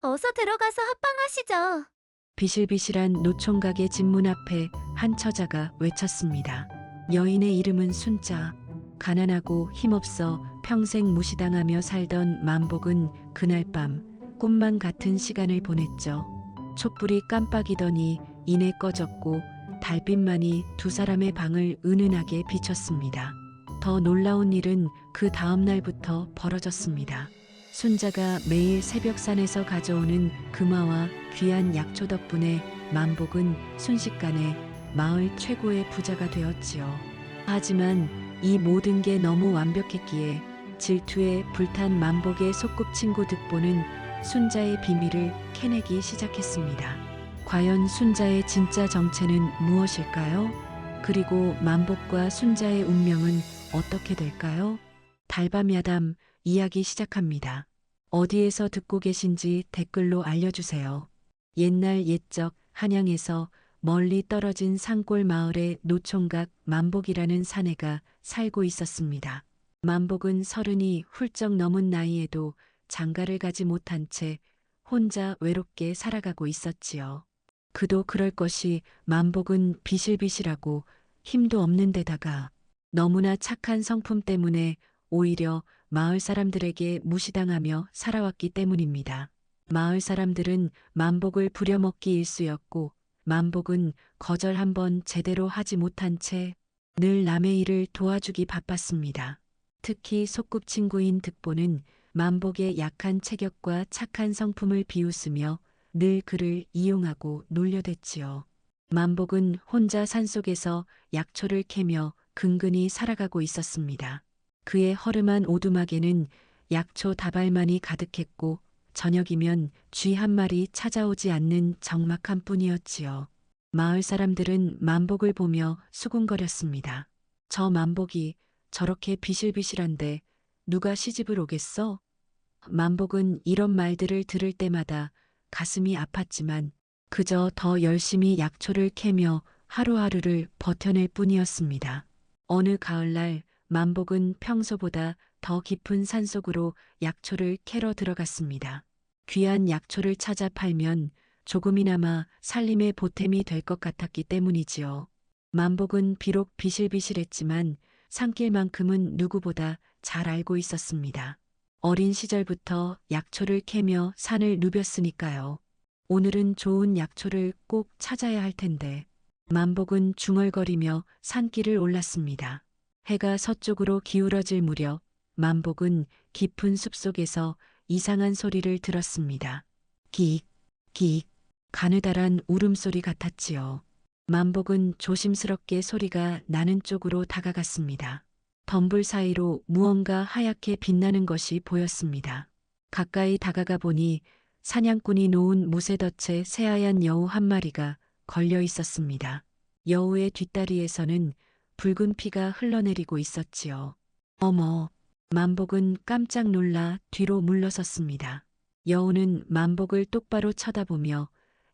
어서 들어가서 합방하시죠. 비실비실한 노총각의 집문 앞에 한 처자가 외쳤습니다. 여인의 이름은 순자. 가난하고 힘없어 평생 무시당하며 살던 만복은 그날 밤 꿈만 같은 시간을 보냈죠. 촛불이 깜빡이더니 이내 꺼졌고 달빛만이 두 사람의 방을 은은하게 비췄습니다. 더 놀라운 일은 그 다음 날부터 벌어졌습니다. 순자가 매일 새벽산에서 가져오는 금화와 귀한 약초 덕분에 만복은 순식간에 마을 최고의 부자가 되었지요. 하지만 이 모든 게 너무 완벽했기에 질투에 불탄 만복의 소꿉친구 득보는 순자의 비밀을 캐내기 시작했습니다. 과연 순자의 진짜 정체는 무엇일까요? 그리고 만복과 순자의 운명은 어떻게 될까요? 달밤 야담 이야기 시작합니다. 어디에서 듣고 계신지 댓글로 알려주세요. 옛날 옛적 한양에서 멀리 떨어진 산골 마을에 노총각 만복이라는 사내가 살고 있었습니다. 만복은 30이 훌쩍 넘은 나이에도 장가를 가지 못한 채 혼자 외롭게 살아가고 있었지요. 그도 그럴 것이 만복은 비실비실하고 힘도 없는 데다가 너무나 착한 성품 때문에 오히려 마을 사람들에게 무시당하며 살아왔기 때문입니다. 마을 사람들은 만복을 부려먹기 일쑤였고 만복은 거절 한번 제대로 하지 못한 채 늘 남의 일을 도와주기 바빴습니다. 특히 소꿉친구인 득보는 만복의 약한 체격과 착한 성품을 비웃으며 늘 그를 이용하고 놀려댔지요. 만복은 혼자 산속에서 약초를 캐며 근근히 살아가고 있었습니다. 그의 허름한 오두막에는 약초 다발만이 가득했고 저녁이면 쥐 한 마리 찾아오지 않는 적막한 뿐이었지요. 마을 사람들은 만복을 보며 수군거렸습니다. 저 만복이 저렇게 비실비실한데 누가 시집을 오겠어? 만복은 이런 말들을 들을 때마다 가슴이 아팠지만 그저 더 열심히 약초를 캐며 하루하루를 버텨낼 뿐이었습니다. 어느 가을날 만복은 평소보다 더 깊은 산속으로 약초를 캐러 들어갔습니다. 귀한 약초를 찾아 팔면 조금이나마 살림의 보탬이 될 것 같았기 때문이지요. 만복은 비록 비실비실했지만 산길만큼은 누구보다 잘 알고 있었습니다. 어린 시절부터 약초를 캐며 산을 누볐으니까요. 오늘은 좋은 약초를 꼭 찾아야 할 텐데. 만복은 중얼거리며 산길을 올랐습니다. 해가 서쪽으로 기울어질 무렵 만복은 깊은 숲속에서 이상한 소리를 들었습니다. 끽, 끽, 가느다란 울음소리 같았지요. 만복은 조심스럽게 소리가 나는 쪽으로 다가갔습니다. 덤불 사이로 무언가 하얗게 빛나는 것이 보였습니다. 가까이 다가가 보니 사냥꾼이 놓은 무쇠덫에 새하얀 여우 한 마리가 걸려 있었습니다. 여우의 뒷다리에서는 붉은 피가 흘러내리고 있었지요. 어머, 만복은 깜짝 놀라 뒤로 물러섰습니다. 여우는 만복을 똑바로 쳐다보며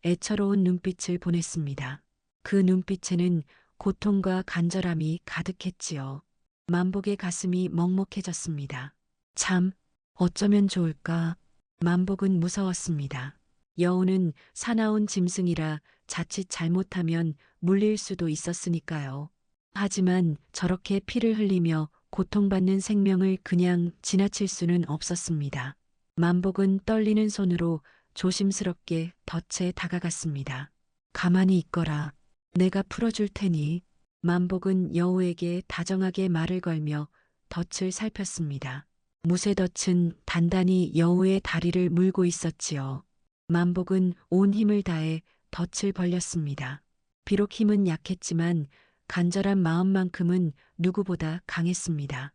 애처로운 눈빛을 보냈습니다. 그 눈빛에는 고통과 간절함이 가득했지요. 만복의 가슴이 먹먹해졌습니다. 참, 어쩌면 좋을까? 만복은 무서웠습니다. 여우는 사나운 짐승이라 자칫 잘못하면 물릴 수도 있었으니까요. 하지만 저렇게 피를 흘리며 고통받는 생명을 그냥 지나칠 수는 없었습니다. 만복은 떨리는 손으로 조심스럽게 덫에 다가갔습니다. 가만히 있거라. 내가 풀어줄 테니. 만복은 여우에게 다정하게 말을 걸며 덫을 살폈습니다. 무쇠덫은 단단히 여우의 다리를 물고 있었지요. 만복은 온 힘을 다해 덫을 벌렸습니다. 비록 힘은 약했지만 간절한 마음만큼은 누구보다 강했습니다.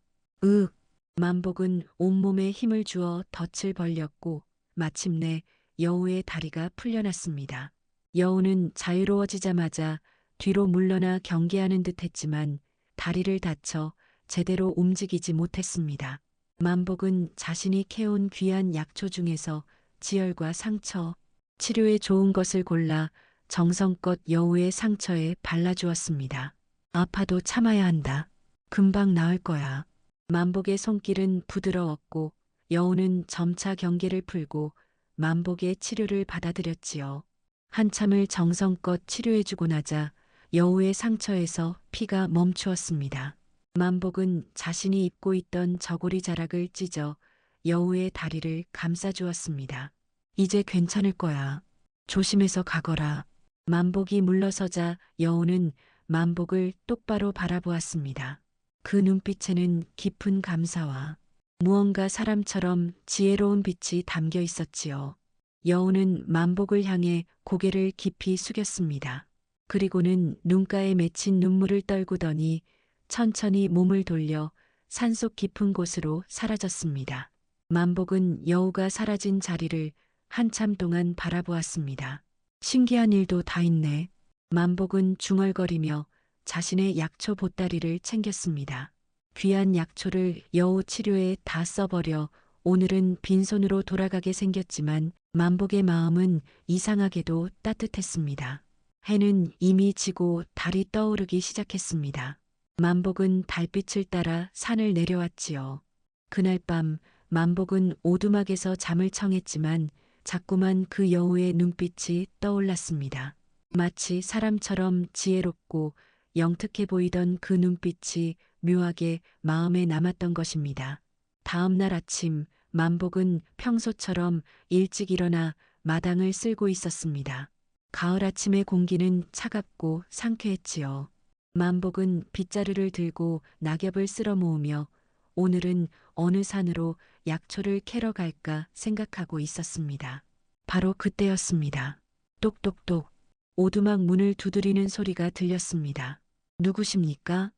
만복은 온몸에 힘을 주어 덫을 벌렸고 마침내 여우의 다리가 풀려났습니다. 여우는 자유로워지자마자 뒤로 물러나 경계하는 듯 했지만 다리를 다쳐 제대로 움직이지 못했습니다. 만복은 자신이 캐온 귀한 약초 중에서 지혈과 상처, 치료에 좋은 것을 골라 정성껏 여우의 상처에 발라주었습니다. 아파도 참아야 한다. 금방 나을 거야. 만복의 손길은 부드러웠고 여우는 점차 경계를 풀고 만복의 치료를 받아들였지요. 한참을 정성껏 치료해주고 나자 여우의 상처에서 피가 멈추었습니다. 만복은 자신이 입고 있던 저고리 자락을 찢어 여우의 다리를 감싸주었습니다. 이제 괜찮을 거야. 조심해서 가거라. 만복이 물러서자 여우는 만복을 똑바로 바라보았습니다. 그 눈빛에는 깊은 감사와 무언가 사람처럼 지혜로운 빛이 담겨 있었지요. 여우는 만복을 향해 고개를 깊이 숙였습니다. 그리고는 눈가에 맺힌 눈물을 떨구더니 천천히 몸을 돌려 산속 깊은 곳으로 사라졌습니다. 만복은 여우가 사라진 자리를 한참 동안 바라보았습니다. 신기한 일도 다 있네. 만복은 중얼거리며 자신의 약초 보따리를 챙겼습니다. 귀한 약초를 여우 치료에 다 써버려 오늘은 빈손으로 돌아가게 생겼지만 만복의 마음은 이상하게도 따뜻했습니다. 해는 이미 지고 달이 떠오르기 시작했습니다. 만복은 달빛을 따라 산을 내려왔지요. 그날 밤 만복은 오두막에서 잠을 청했지만 자꾸만 그 여우의 눈빛이 떠올랐습니다. 마치 사람처럼 지혜롭고 영특해 보이던 그 눈빛이 묘하게 마음에 남았던 것입니다. 다음 날 아침 만복은 평소처럼 일찍 일어나 마당을 쓸고 있었습니다. 가을 아침의 공기는 차갑고 상쾌했지요. 만복은 빗자루를 들고 낙엽을 쓸어 모으며 오늘은 어느 산으로 약초를 캐러 갈까 생각하고 있었습니다. 바로 그때였습니다. 똑똑똑 오두막 문을 두드리는 소리가 들렸습니다. 누구십니까?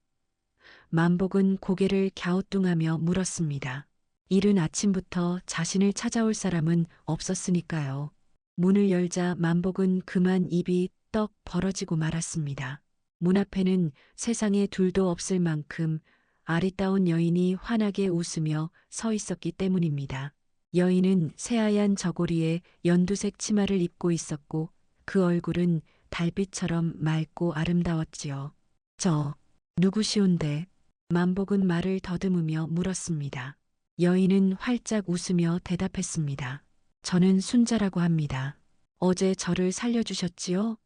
만복은 고개를 갸우뚱하며 물었습니다. 이른 아침부터 자신을 찾아올 사람은 없었으니까요. 문을 열자 만복은 그만 입이 떡 벌어지고 말았습니다. 문 앞에는 세상에 둘도 없을 만큼 아리따운 여인이 환하게 웃으며 서 있었기 때문입니다. 여인은 새하얀 저고리에 연두색 치마를 입고 있었고 그 얼굴은 달빛처럼 맑고 아름다웠지요. 저, 누구시온데? 만복은 말을 더듬으며 물었습니다. 여인은 활짝 웃으며 대답했습니다. 저는 순자라고 합니다. 어제 저를 살려주셨지요?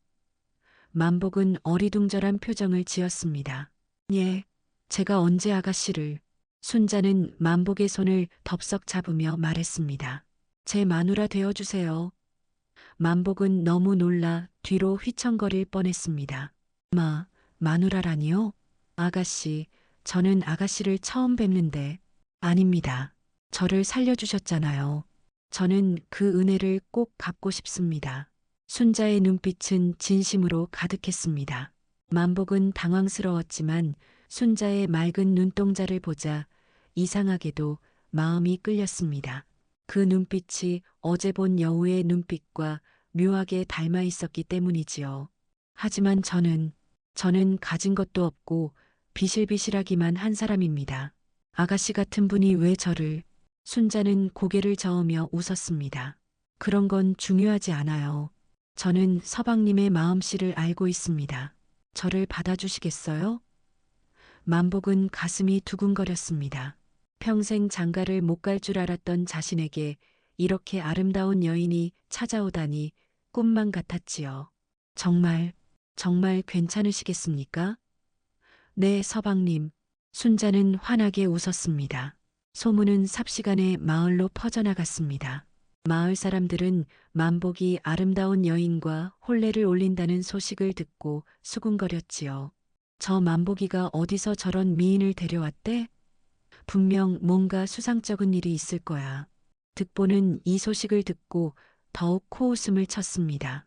만복은 어리둥절한 표정을 지었습니다. 예, 제가 언제 아가씨를... 순자는 만복의 손을 덥석 잡으며 말했습니다. 제 마누라 되어주세요. 만복은 너무 놀라 뒤로 휘청거릴 뻔했습니다. 마누라라니요? 아가씨, 저는 아가씨를 처음 뵙는데... 아닙니다. 저를 살려주셨잖아요. 저는 그 은혜를 꼭 갚고 싶습니다. 순자의 눈빛은 진심으로 가득했습니다. 만복은 당황스러웠지만 순자의 맑은 눈동자를 보자 이상하게도 마음이 끌렸습니다. 그 눈빛이 어제 본 여우의 눈빛과 묘하게 닮아 있었기 때문이지요. 하지만 저는 가진 것도 없고 비실비실하기만 한 사람입니다. 아가씨 같은 분이 왜 저를... 순자는 고개를 저으며 웃었습니다. 그런 건 중요하지 않아요. 저는 서방님의 마음씨를 알고 있습니다. 저를 받아주시겠어요? 만복은 가슴이 두근거렸습니다. 평생 장가를 못 갈 줄 알았던 자신에게 이렇게 아름다운 여인이 찾아오다니 꿈만 같았지요. 정말 괜찮으시겠습니까? 네, 서방님. 순자는 환하게 웃었습니다. 소문은 삽시간에 마을로 퍼져나갔습니다. 마을 사람들은 만복이 아름다운 여인과 혼례를 올린다는 소식을 듣고 수군거렸지요. 저 만복이가 어디서 저런 미인을 데려왔대? 분명 뭔가 수상쩍은 일이 있을 거야. 득보는 이 소식을 듣고 더욱 코웃음을 쳤습니다.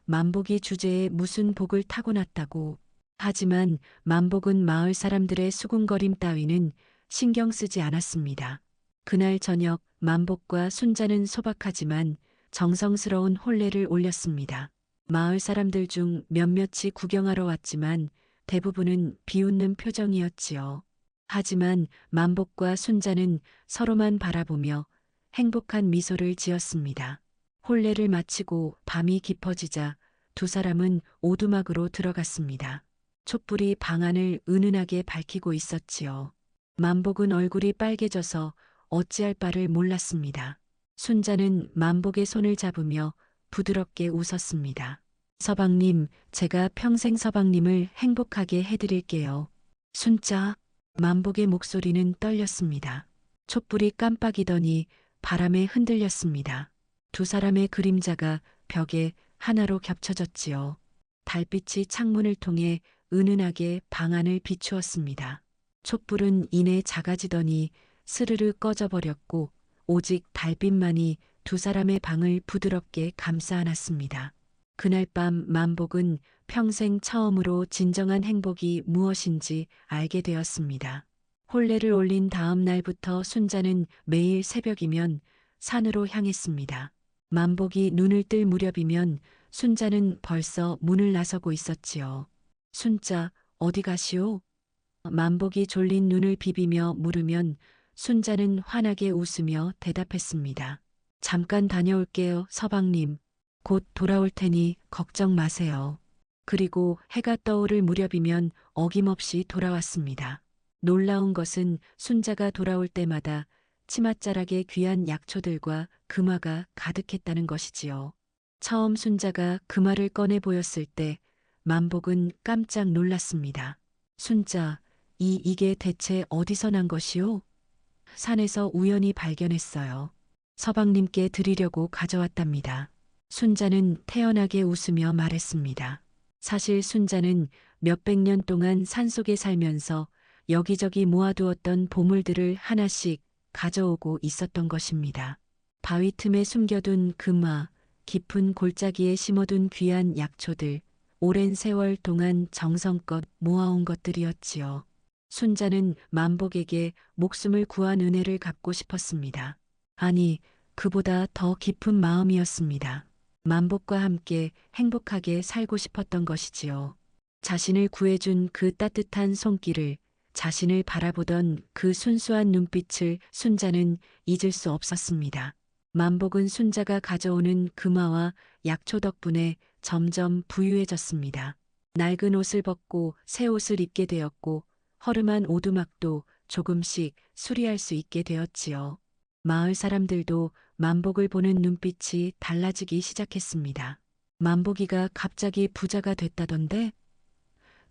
만복이 주제에 무슨 복을 타고났다고. 하지만 만복은 마을 사람들의 수군거림 따위는 신경 쓰지 않았습니다. 그날 저녁 만복과 순자는 소박하지만 정성스러운 혼례를 올렸습니다. 마을 사람들 중 몇몇이 구경하러 왔지만 대부분은 비웃는 표정이었지요. 하지만 만복과 순자는 서로만 바라보며 행복한 미소를 지었습니다. 혼례를 마치고 밤이 깊어지자 두 사람은 오두막으로 들어갔습니다. 촛불이 방 안을 은은하게 밝히고 있었지요. 만복은 얼굴이 빨개져서 어찌할 바를 몰랐습니다. 순자는 만복의 손을 잡으며 부드럽게 웃었습니다. 서방님, 제가 평생 서방님을 행복하게 해드릴게요. 순자, 만복의 목소리는 떨렸습니다. 촛불이 깜빡이더니 바람에 흔들렸습니다. 두 사람의 그림자가 벽에 하나로 겹쳐졌지요. 달빛이 창문을 통해 은은하게 방 안을 비추었습니다. 촛불은 이내 작아지더니 스르르 꺼져버렸고 오직 달빛만이 두 사람의 방을 부드럽게 감싸 안았습니다. 그날 밤 만복은 평생 처음으로 진정한 행복이 무엇인지 알게 되었습니다. 혼례를 올린 다음 날부터 순자는 매일 새벽이면 산으로 향했습니다. 만복이 눈을 뜰 무렵이면 순자는 벌써 문을 나서고 있었지요. 순자, 어디 가시오? 만복이 졸린 눈을 비비며 물으면 순자는 환하게 웃으며 대답했습니다. 잠깐 다녀올게요, 서방님. 곧 돌아올 테니 걱정 마세요. 그리고 해가 떠오를 무렵이면 어김없이 돌아왔습니다. 놀라운 것은 순자가 돌아올 때마다 치맛자락에 귀한 약초들과 금화가 가득했다는 것이지요. 처음 순자가 금화를 꺼내 보였을 때 만복은 깜짝 놀랐습니다. 순자, 이게 대체 어디서 난 것이오? 산에서 우연히 발견했어요. 서방님께 드리려고 가져왔답니다. 순자는 태연하게 웃으며 말했습니다. 사실 순자는 몇백 년 동안 산속에 살면서 여기저기 모아두었던 보물들을 하나씩 가져오고 있었던 것입니다. 바위 틈에 숨겨둔 금화, 깊은 골짜기에 심어둔 귀한 약초들, 오랜 세월 동안 정성껏 모아온 것들이었지요. 순자는 만복에게 목숨을 구한 은혜를 갚고 싶었습니다. 아니, 그보다 더 깊은 마음이었습니다. 만복과 함께 행복하게 살고 싶었던 것이지요. 자신을 구해준 그 따뜻한 손길을, 자신을 바라보던 그 순수한 눈빛을 순자는 잊을 수 없었습니다. 만복은 순자가 가져오는 금화와 약초 덕분에 점점 부유해졌습니다. 낡은 옷을 벗고 새 옷을 입게 되었고 허름한 오두막도 조금씩 수리할 수 있게 되었지요. 마을 사람들도 만복을 보는 눈빛이 달라지기 시작했습니다. 만복이가 갑자기 부자가 됐다던데?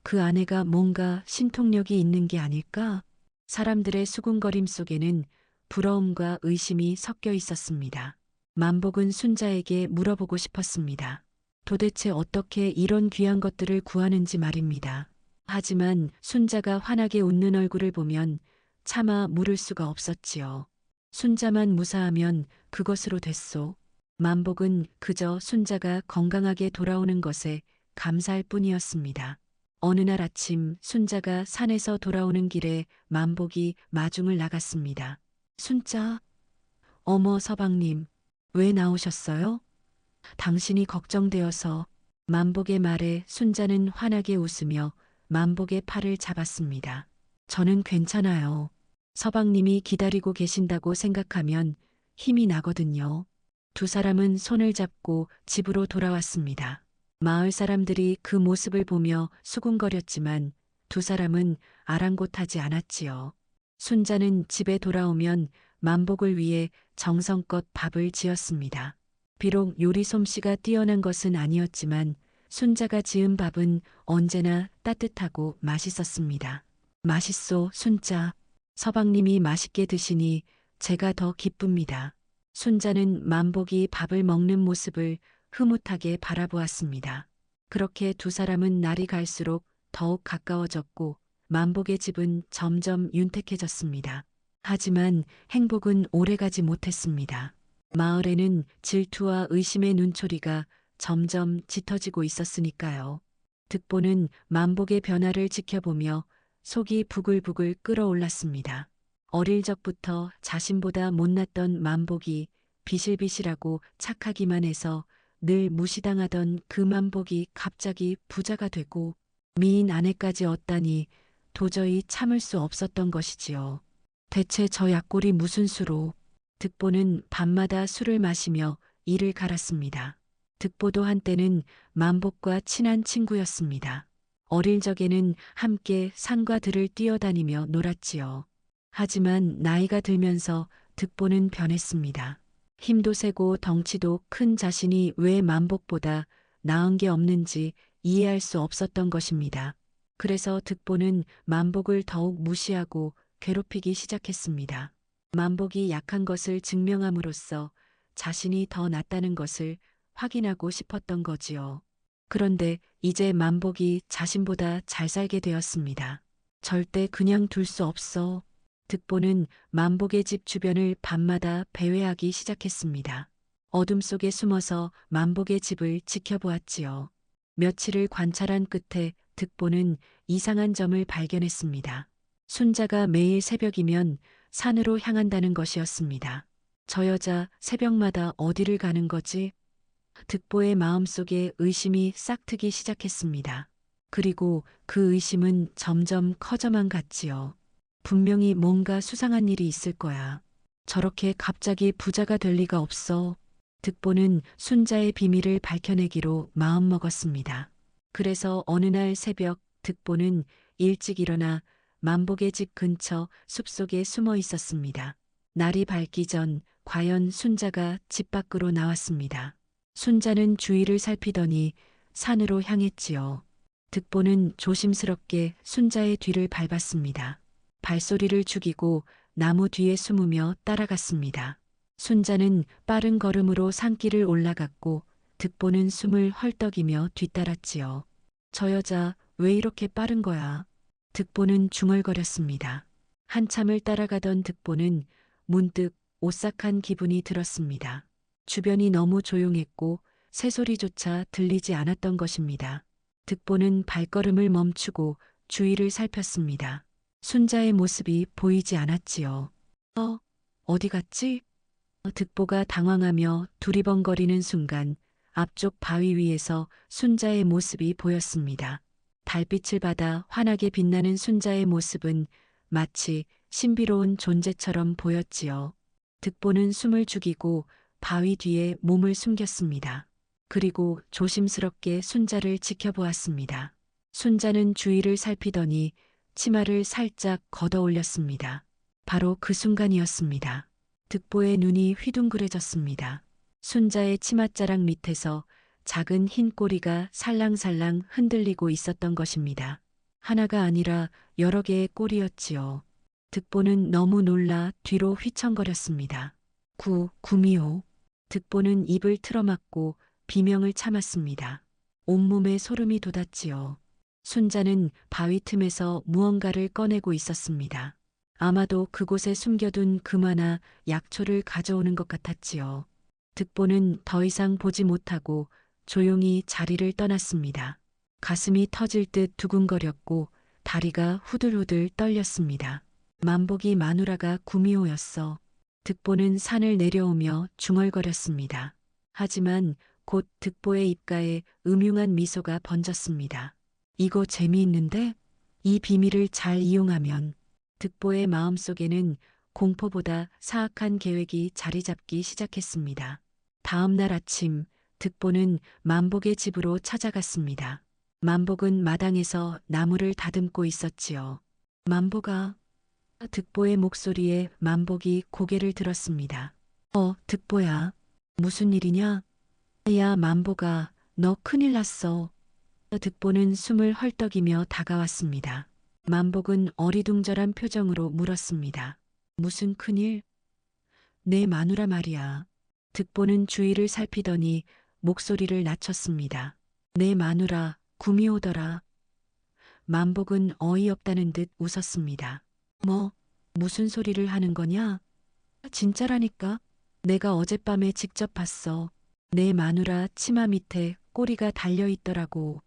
그 아내가 뭔가 신통력이 있는 게 아닐까? 사람들의 수군거림 속에는 부러움과 의심이 섞여 있었습니다. 만복은 순자에게 물어보고 싶었습니다. 도대체 어떻게 이런 귀한 것들을 구하는지 말입니다. 하지만 순자가 환하게 웃는 얼굴을 보면 차마 물을 수가 없었지요. 순자만 무사하면 그것으로 됐소. 만복은 그저 순자가 건강하게 돌아오는 것에 감사할 뿐이었습니다. 어느 날 아침 순자가 산에서 돌아오는 길에 만복이 마중을 나갔습니다. 순자, 어머 서방님, 왜 나오셨어요? 당신이 걱정되어서. 만복의 말에 순자는 환하게 웃으며 만복의 팔을 잡았습니다. 저는 괜찮아요. 서방님이 기다리고 계신다고 생각하면 힘이 나거든요. 두 사람은 손을 잡고 집으로 돌아왔습니다. 마을 사람들이 그 모습을 보며 수군거렸지만 두 사람은 아랑곳하지 않았지요. 순자는 집에 돌아오면 만복을 위해 정성껏 밥을 지었습니다. 비록 요리 솜씨가 뛰어난 것은 아니었지만 순자가 지은 밥은 언제나 따뜻하고 맛있었습니다. 맛있소, 순자. 서방님이 맛있게 드시니 제가 더 기쁩니다. 순자는 만복이 밥을 먹는 모습을 흐뭇하게 바라보았습니다. 그렇게 두 사람은 날이 갈수록 더욱 가까워졌고 만복의 집은 점점 윤택해졌습니다. 하지만 행복은 오래가지 못했습니다. 마을에는 질투와 의심의 눈초리가 점점 짙어지고 있었으니까요. 득보는 만복의 변화를 지켜보며 속이 부글부글 끓어올랐습니다. 어릴 적부터 자신보다 못났던 만복이 비실비실하고 착하기만 해서 늘 무시당하던 그 만복이 갑자기 부자가 되고 미인 아내까지 얻다니 도저히 참을 수 없었던 것이지요. 대체 저 약골이 무슨 수로? 득보는 밤마다 술을 마시며 이를 갈았습니다. 득보도 한때는 만복과 친한 친구였습니다. 어릴 적에는 함께 산과 들을 뛰어다니며 놀았지요. 하지만 나이가 들면서 득보는 변했습니다. 힘도 세고 덩치도 큰 자신이 왜 만복보다 나은 게 없는지 이해할 수 없었던 것입니다. 그래서 득보는 만복을 더욱 무시하고 괴롭히기 시작했습니다. 만복이 약한 것을 증명함으로써 자신이 더 낫다는 것을 확인하고 싶었던 거지요. 그런데 이제 만복이 자신보다 잘 살게 되었습니다. 절대 그냥 둘 수 없어. 득보는 만복의 집 주변을 밤마다 배회하기 시작했습니다. 어둠 속에 숨어서 만복의 집을 지켜보았지요. 며칠을 관찰한 끝에 득보는 이상한 점을 발견했습니다. 순자가 매일 새벽이면 산으로 향한다는 것이었습니다. 저 여자 새벽마다 어디를 가는 거지? 득보의 마음속에 의심이 싹트기 시작했습니다. 그리고 그 의심은 점점 커져만 갔지요. 분명히 뭔가 수상한 일이 있을 거야. 저렇게 갑자기 부자가 될 리가 없어. 득보는 순자의 비밀을 밝혀내기로 마음먹었습니다. 그래서 어느 날 새벽 득보는 일찍 일어나 만복의 집 근처 숲속에 숨어 있었습니다. 날이 밝기 전 과연 순자가 집 밖으로 나왔습니다. 순자는 주위를 살피더니 산으로 향했지요. 득보는 조심스럽게 순자의 뒤를 밟았습니다. 발소리를 죽이고 나무 뒤에 숨으며 따라갔습니다. 순자는 빠른 걸음으로 산길을 올라갔고 득보는 숨을 헐떡이며 뒤따랐지요. 저 여자 왜 이렇게 빠른 거야? 득보는 중얼거렸습니다. 한참을 따라가던 득보는 문득 오싹한 기분이 들었습니다. 주변이 너무 조용했고 새소리조차 들리지 않았던 것입니다. 득보는 발걸음을 멈추고 주위를 살폈습니다. 순자의 모습이 보이지 않았지요. 어디 갔지? 득보가 당황하며 두리번거리는 순간 앞쪽 바위 위에서 순자의 모습이 보였습니다. 달빛을 받아 환하게 빛나는 순자의 모습은 마치 신비로운 존재처럼 보였지요. 득보는 숨을 죽이고 바위 뒤에 몸을 숨겼습니다. 그리고 조심스럽게 순자를 지켜보았습니다. 순자는 주위를 살피더니 치마를 살짝 걷어 올렸습니다. 바로 그 순간이었습니다. 득보의 눈이 휘둥그레졌습니다. 순자의 치맛자락 밑에서 작은 흰 꼬리가 살랑살랑 흔들리고 있었던 것입니다. 하나가 아니라 여러 개의 꼬리였지요. 득보는 너무 놀라 뒤로 휘청거렸습니다. 구미호. 득보는 입을 틀어막고 비명을 참았습니다. 온몸에 소름이 돋았지요. 순자는 바위 틈에서 무언가를 꺼내고 있었습니다. 아마도 그곳에 숨겨둔 금화나 약초를 가져오는 것 같았지요. 득보는 더 이상 보지 못하고 조용히 자리를 떠났습니다. 가슴이 터질 듯 두근거렸고 다리가 후들후들 떨렸습니다. 만복이 마누라가 구미호였어. 득보는 산을 내려오며 중얼거렸습니다. 하지만 곧 득보의 입가에 음흉한 미소가 번졌습니다. 이거 재미있는데? 이 비밀을 잘 이용하면. 득보의 마음속에는 공포보다 사악한 계획이 자리 잡기 시작했습니다. 다음 날 아침 득보는 만복의 집으로 찾아갔습니다. 만복은 마당에서 나무를 다듬고 있었지요. 만복아. 득보의 목소리에 만복이 고개를 들었습니다. 득보야. 무슨 일이냐? 야, 만복아, 너 큰일 났어. 득보는 숨을 헐떡이며 다가왔습니다. 만복은 어리둥절한 표정으로 물었습니다. 무슨 큰일? 내 마누라 말이야. 득보는 주위를 살피더니 목소리를 낮췄습니다. 내 마누라, 구미호더라. 만복은 어이없다는 듯 웃었습니다. 무슨 소리를 하는 거냐? 진짜라니까. 내가 어젯밤에 직접 봤어. 내 마누라 치마 밑에 꼬리가 달려있더라고.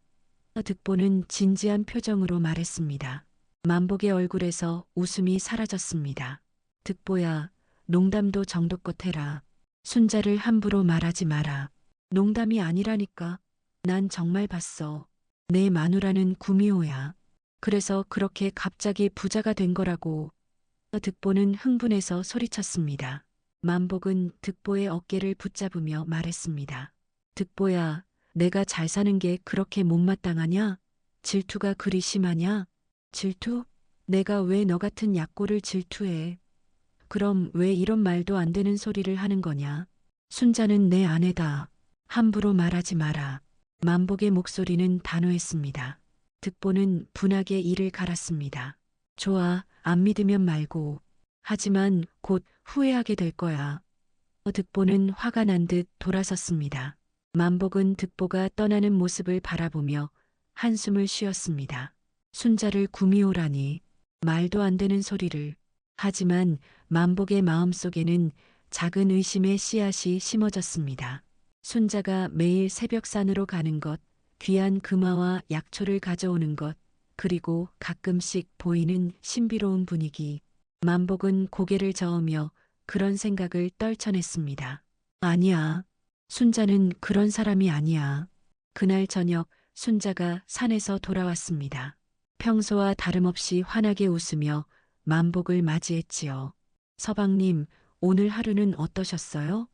득보는 진지한 표정으로 말했습니다. 만복의 얼굴에서 웃음이 사라졌습니다. 득보야, 농담도 정도껏 해라. 순자를 함부로 말하지 마라. 농담이 아니라니까. 난 정말 봤어. 내 마누라는 구미호야. 그래서 그렇게 갑자기 부자가 된 거라고. 득보는 흥분해서 소리쳤습니다. 만복은 득보의 어깨를 붙잡으며 말했습니다. 득보야, 내가 잘 사는 게 그렇게 못마땅하냐? 질투가 그리 심하냐? 질투? 내가 왜 너 같은 약골을 질투해? 그럼 왜 이런 말도 안 되는 소리를 하는 거냐? 순자는 내 아내다. 함부로 말하지 마라. 만복의 목소리는 단호했습니다. 득보는 분하게 이를 갈았습니다. 좋아, 안 믿으면 말고. 하지만 곧 후회하게 될 거야. 득보는 화가 난 듯 돌아섰습니다. 만복은 득보가 떠나는 모습을 바라보며 한숨을 쉬었습니다. 순자를 구미호라니. 말도 안 되는 소리를. 하지만 만복의 마음속에는 작은 의심의 씨앗이 심어졌습니다. 순자가 매일 새벽산으로 가는 것, 귀한 금화와 약초를 가져오는 것, 그리고 가끔씩 보이는 신비로운 분위기. 만복은 고개를 저으며 그런 생각을 떨쳐냈습니다. 아니야. 순자는 그런 사람이 아니야. 그날 저녁 순자가 산에서 돌아왔습니다. 평소와 다름없이 환하게 웃으며 만복을 맞이했지요. 서방님, 오늘 하루는 어떠셨어요?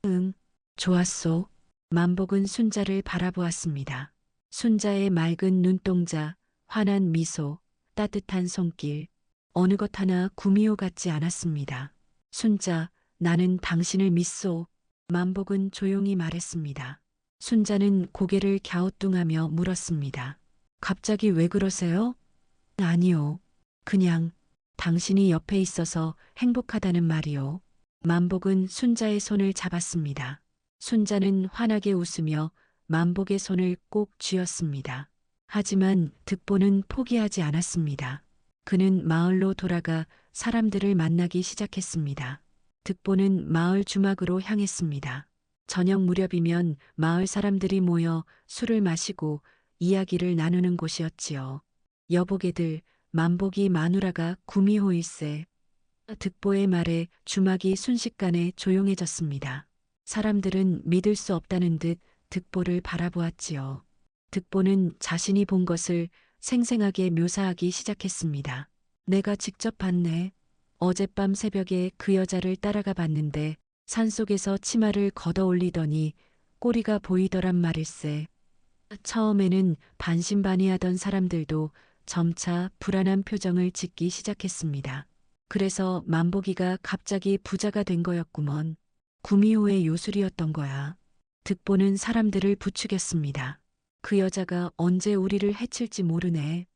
응, 좋았소. 만복은 순자를 바라보았습니다. 순자의 맑은 눈동자, 환한 미소, 따뜻한 손길, 어느 것 하나 구미호 같지 않았습니다. 순자, 나는 당신을 믿소. 만복은 조용히 말했습니다. 순자는 고개를 갸우뚱하며 물었습니다. 갑자기 왜 그러세요? 아니요. 그냥 당신이 옆에 있어서 행복하다는 말이요. 만복은 순자의 손을 잡았습니다. 순자는 환하게 웃으며 만복의 손을 꼭 쥐었습니다. 하지만 득보는 포기하지 않았습니다. 그는 마을로 돌아가 사람들을 만나기 시작했습니다. 득보는 마을 주막으로 향했습니다. 저녁 무렵이면 마을 사람들이 모여 술을 마시고 이야기를 나누는 곳이었지요. 여보게들, 만복이 마누라가 구미호일세. 득보의 말에 주막이 순식간에 조용해졌습니다. 사람들은 믿을 수 없다는 듯 득보를 바라보았지요. 득보는 자신이 본 것을 생생하게 묘사하기 시작했습니다. 내가 직접 봤네. 어젯밤 새벽에 그 여자를 따라가 봤는데 산속에서 치마를 걷어 올리더니 꼬리가 보이더란 말일세. 처음에는 반신반의하던 사람들도 점차 불안한 표정을 짓기 시작했습니다. 그래서 만복이가 갑자기 부자가 된 거였구먼. 구미호의 요술이었던 거야. 득보는 사람들을 부추겼습니다. 그 여자가 언제 우리를 해칠지 모르네.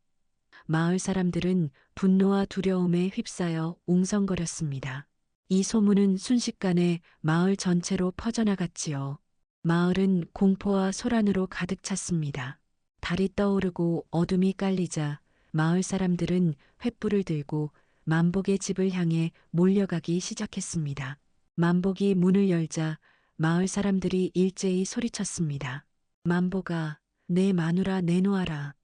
마을 사람들은 분노와 두려움에 휩싸여 웅성거렸습니다. 이 소문은 순식간에 마을 전체로 퍼져나갔지요. 마을은 공포와 소란으로 가득 찼습니다. 달이 떠오르고 어둠이 깔리자 마을 사람들은 횃불을 들고 만복의 집을 향해 몰려가기 시작했습니다. 만복이 문을 열자 마을 사람들이 일제히 소리쳤습니다. 만복아, 내 마누라 내놓아라.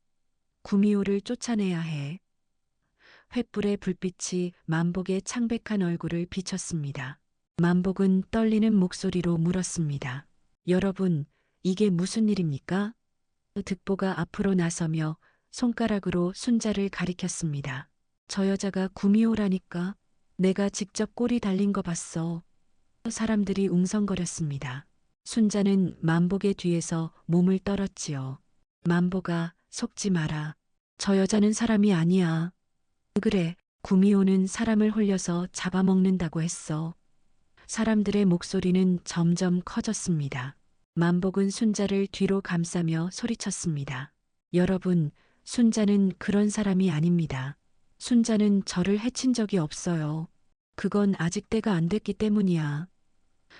구미호를 쫓아내야 해. 횃불의 불빛이 만복의 창백한 얼굴을 비쳤습니다. 만복은 떨리는 목소리로 물었습니다. 여러분, 이게 무슨 일입니까? 득보가 앞으로 나서며 손가락으로 순자를 가리켰습니다. 저 여자가 구미호라니까. 내가 직접 꼬리 달린 거 봤어. 사람들이 웅성거렸습니다. 순자는 만복의 뒤에서 몸을 떨었지요. 만복아, 속지 마라. 저 여자는 사람이 아니야. 그래, 구미호는 사람을 홀려서 잡아먹는다고 했어. 사람들의 목소리는 점점 커졌습니다. 만복은 순자를 뒤로 감싸며 소리쳤습니다. 여러분, 순자는 그런 사람이 아닙니다. 순자는 저를 해친 적이 없어요. 그건 아직 때가 안 됐기 때문이야.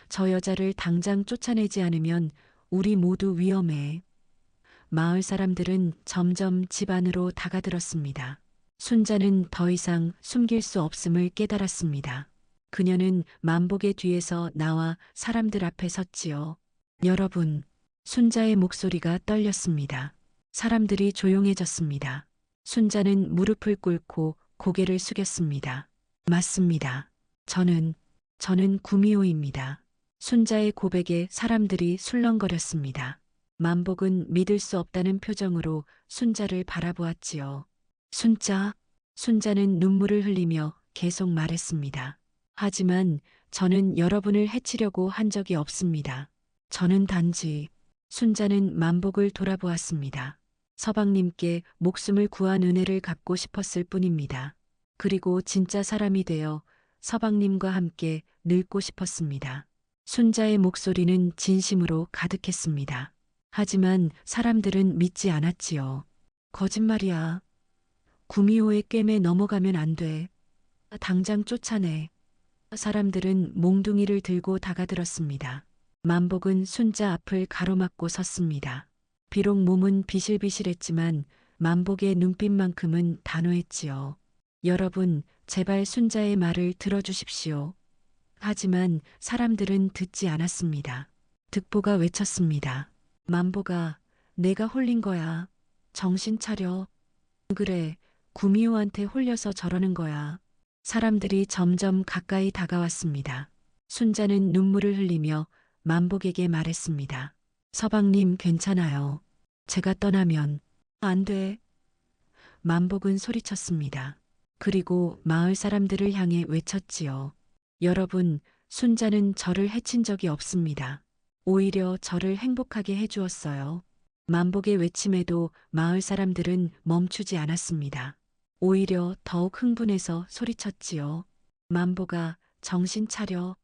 저 여자를 당장 쫓아내지 않으면 우리 모두 위험해. 마을 사람들은 점점 집 안으로 다가들었습니다. 순자는 더 이상 숨길 수 없음을 깨달았습니다. 그녀는 만복의 뒤에서 나와 사람들 앞에 섰지요. 여러분, 순자의 목소리가 떨렸습니다. 사람들이 조용해졌습니다. 순자는 무릎을 꿇고 고개를 숙였습니다. 맞습니다. 저는 구미호입니다. 순자의 고백에 사람들이 술렁거렸습니다. 만복은 믿을 수 없다는 표정으로 순자를 바라보았지요. 순자는 눈물을 흘리며 계속 말했습니다. 하지만 저는 여러분을 해치려고 한 적이 없습니다. 저는 단지 순자는 만복을 돌아보았습니다. 서방님께 목숨을 구한 은혜를 갚고 싶었을 뿐입니다. 그리고 진짜 사람이 되어 서방님과 함께 늙고 싶었습니다. 순자의 목소리는 진심으로 가득했습니다. 하지만 사람들은 믿지 않았지요. 거짓말이야. 구미호의 꿰매 넘어가면 안 돼. 당장 쫓아내. 사람들은 몽둥이를 들고 다가들었습니다. 만복은 순자 앞을 가로막고 섰습니다. 비록 몸은 비실비실했지만 만복의 눈빛만큼은 단호했지요. 여러분, 제발 순자의 말을 들어주십시오. 하지만 사람들은 듣지 않았습니다. 득보가 외쳤습니다. 만복아, 내가 홀린 거야. 정신 차려. 그래, 구미호한테 홀려서 저러는 거야. 사람들이 점점 가까이 다가왔습니다. 순자는 눈물을 흘리며 만복에게 말했습니다. 서방님 괜찮아요. 제가 떠나면 안 돼. 만복은 소리쳤습니다. 그리고 마을 사람들을 향해 외쳤지요. 여러분, 순자는 저를 해친 적이 없습니다. 오히려 저를 행복하게 해주었어요. 만복의 외침에도 마을 사람들은 멈추지 않았습니다. 오히려 더욱 흥분해서 소리쳤지요. 만복아, 정신 차려.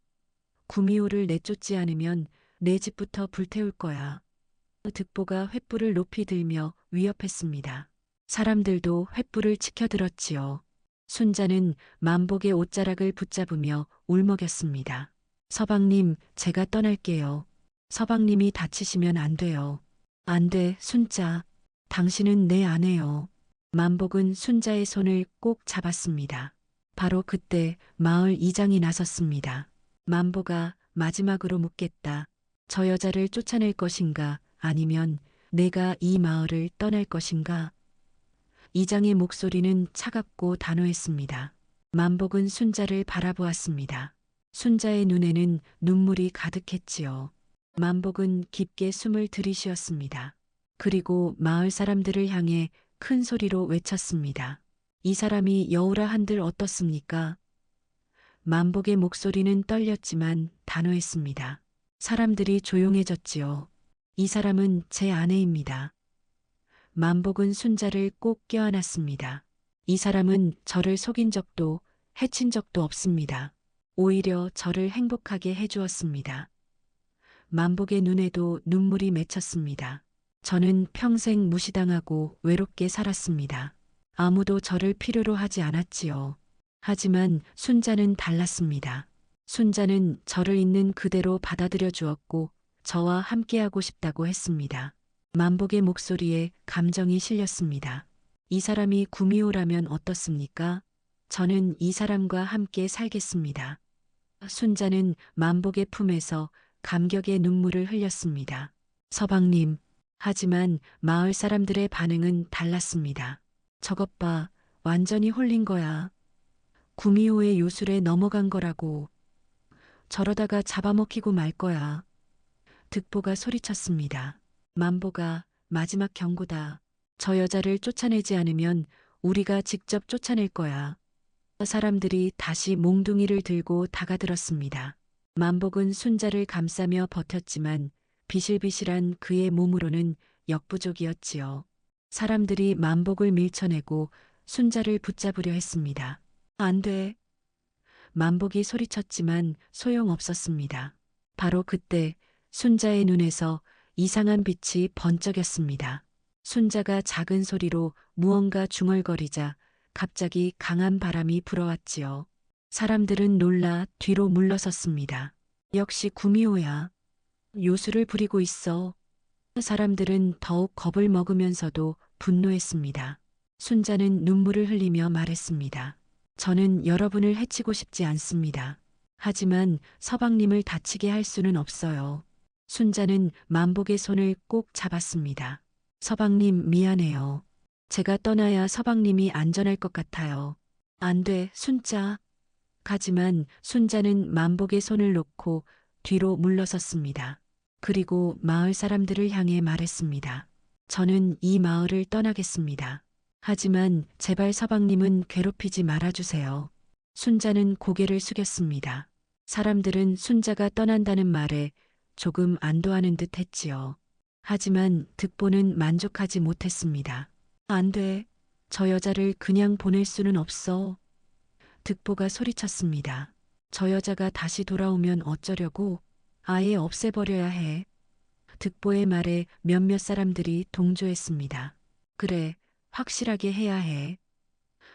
구미호를 내쫓지 않으면 내 집부터 불태울 거야. 득보가 횃불을 높이 들며 위협했습니다. 사람들도 횃불을 치켜들었지요. 순자는 만복의 옷자락을 붙잡으며 울먹였습니다. 서방님, 제가 떠날게요. 서방님이 다치시면 안 돼요. 안 돼, 순자. 당신은 내 아내요. 만복은 순자의 손을 꼭 잡았습니다. 바로 그때 마을 이장이 나섰습니다. 만복아, 마지막으로 묻겠다. 저 여자를 쫓아낼 것인가, 아니면 내가 이 마을을 떠날 것인가? 이장의 목소리는 차갑고 단호했습니다. 만복은 순자를 바라보았습니다. 순자의 눈에는 눈물이 가득했지요. 만복은 깊게 숨을 들이쉬었습니다. 그리고 마을 사람들을 향해 큰 소리로 외쳤습니다. 이 사람이 여우라 한들 어떻습니까? 만복의 목소리는 떨렸지만 단호했습니다. 사람들이 조용해졌지요. 이 사람은 제 아내입니다. 만복은 순자를 꼭 껴안았습니다. 이 사람은 저를 속인 적도 해친 적도 없습니다. 오히려 저를 행복하게 해주었습니다. 만복의 눈에도 눈물이 맺혔습니다. 저는 평생 무시당하고 외롭게 살았습니다. 아무도 저를 필요로 하지 않았지요. 하지만 순자는 달랐습니다. 순자는 저를 있는 그대로 받아들여 주었고 저와 함께하고 싶다고 했습니다. 만복의 목소리에 감정이 실렸습니다. 이 사람이 구미호라면 어떻습니까? 저는 이 사람과 함께 살겠습니다. 순자는 만복의 품에서 감격의 눈물을 흘렸습니다. 서방님, 하지만 마을 사람들의 반응은 달랐습니다. 저것 봐, 완전히 홀린 거야. 구미호의 요술에 넘어간 거라고. 저러다가 잡아먹히고 말 거야. 득보가 소리쳤습니다. 만보가 마지막 경고다. 저 여자를 쫓아내지 않으면 우리가 직접 쫓아낼 거야. 사람들이 다시 몽둥이를 들고 다가들었습니다. 만복은 순자를 감싸며 버텼지만 비실비실한 그의 몸으로는 역부족이었지요. 사람들이 만복을 밀쳐내고 순자를 붙잡으려 했습니다. 안 돼. 만복이 소리쳤지만 소용없었습니다. 바로 그때 순자의 눈에서 이상한 빛이 번쩍였습니다. 순자가 작은 소리로 무언가 중얼거리자 갑자기 강한 바람이 불어왔지요. 사람들은 놀라 뒤로 물러섰습니다. 역시 구미호야. 요술을 부리고 있어. 사람들은 더욱 겁을 먹으면서도 분노했습니다. 순자는 눈물을 흘리며 말했습니다. 저는 여러분을 해치고 싶지 않습니다. 하지만 서방님을 다치게 할 수는 없어요. 순자는 만복의 손을 꼭 잡았습니다. 서방님 미안해요. 제가 떠나야 서방님이 안전할 것 같아요. 안 돼, 순자. 하지만 순자는 만복의 손을 놓고 뒤로 물러섰습니다. 그리고 마을 사람들을 향해 말했습니다. 저는 이 마을을 떠나겠습니다. 하지만 제발 서방님은 괴롭히지 말아주세요. 순자는 고개를 숙였습니다. 사람들은 순자가 떠난다는 말에 조금 안도하는 듯 했지요. 하지만 득보는 만족하지 못했습니다. 안 돼. 저 여자를 그냥 보낼 수는 없어. 득보가 소리쳤습니다. 저 여자가 다시 돌아오면 어쩌려고? 아예 없애버려야 해. 득보의 말에 몇몇 사람들이 동조했습니다. 그래, 확실하게 해야 해.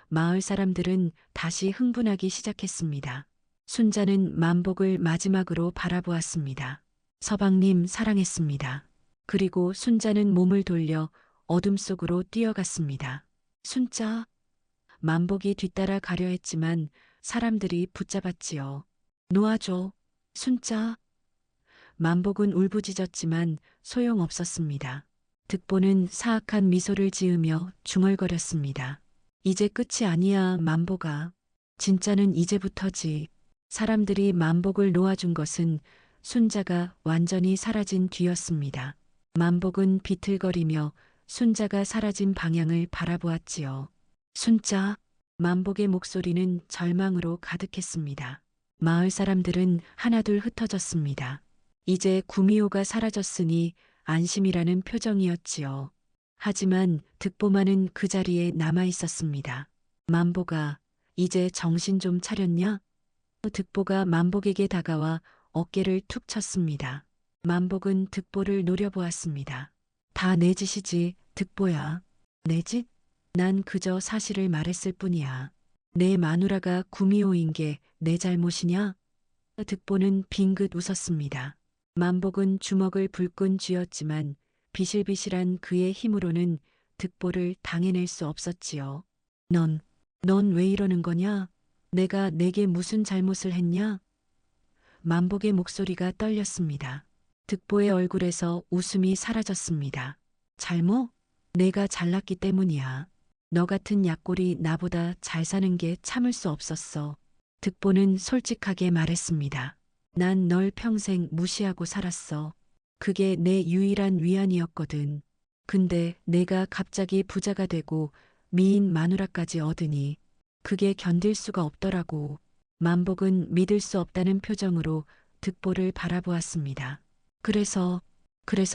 마을 사람들은 다시 흥분하기 시작했습니다. 순자는 만복을 마지막으로 바라보았습니다. 서방님 사랑했습니다. 그리고 순자는 몸을 돌려 어둠 속으로 뛰어갔습니다. 순자, 만복이 뒤따라 가려 했지만 사람들이 붙잡았지요. 놓아줘, 순자. 만복은 울부짖었지만 소용없었습니다. 득보는 사악한 미소를 지으며 중얼거렸습니다. 이제 끝이 아니야, 만복아. 진짜는 이제부터지. 사람들이 만복을 놓아준 것은 순자가 완전히 사라진 뒤였습니다. 만복은 비틀거리며 순자가 사라진 방향을 바라보았지요. 순자, 만복의 목소리는 절망으로 가득했습니다. 마을 사람들은 하나둘 흩어졌습니다. 이제 구미호가 사라졌으니 안심이라는 표정이었지요. 하지만 득보만은 그 자리에 남아 있었습니다. 만복아, 이제 정신 좀 차렸냐? 득보가 만복에게 다가와 어깨를 툭 쳤습니다. 만복은 득보를 노려보았습니다. 다 내 짓이지, 득보야. 내 짓? 난 그저 사실을 말했을 뿐이야. 내 마누라가 구미호인 게 내 잘못이냐? 득보는 빙긋 웃었습니다. 만복은 주먹을 불끈 쥐었지만 비실비실한 그의 힘으로는 득보를 당해낼 수 없었지요. 넌 왜 이러는 거냐? 내가 내게 무슨 잘못을 했냐? 만복의 목소리가 떨렸습니다. 득보의 얼굴에서 웃음이 사라졌습니다. 잘못? 내가 잘났기 때문이야. 너 같은 약골이 나보다 잘 사는 게 참을 수 없었어. 득보는 솔직하게 말했습니다. 난 널 평생 무시하고 살았어. 그게 내 유일한 위안이었거든. 근데 내가 갑자기 부자가 되고 미인 마누라까지 얻으니 그게 견딜 수가 없더라고. 만복은 믿을 수 없다는 표정으로 득보를 바라보았습니다. 그래서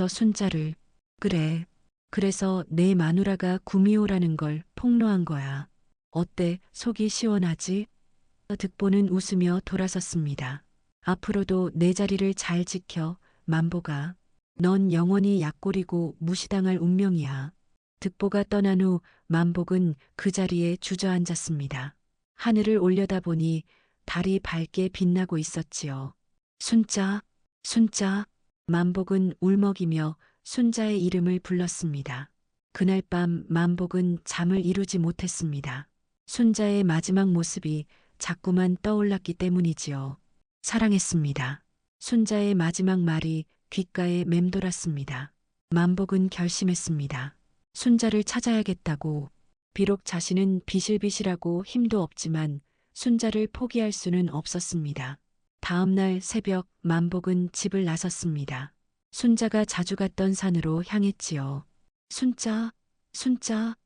순자를, 그래. 그래서 내 마누라가 구미호라는 걸 폭로한 거야. 어때, 속이 시원하지? 득보는 웃으며 돌아섰습니다. 앞으로도 내 자리를 잘 지켜, 만복아. 넌 영원히 약골이고 무시당할 운명이야. 득보가 떠난 후 만복은 그 자리에 주저앉았습니다. 하늘을 올려다보니 달이 밝게 빛나고 있었지요. 순자, 순자. 만복은 울먹이며 순자의 이름을 불렀습니다. 그날 밤 만복은 잠을 이루지 못했습니다. 순자의 마지막 모습이 자꾸만 떠올랐기 때문이지요. 사랑했습니다. 순자의 마지막 말이 귓가에 맴돌았습니다. 만복은 결심했습니다. 순자를 찾아야겠다고. 비록 자신은 비실비실하고 힘도 없지만 순자를 포기할 수는 없었습니다. 다음 날 새벽 만복은 집을 나섰습니다. 순자가 자주 갔던 산으로 향했지요. 순자, 순자.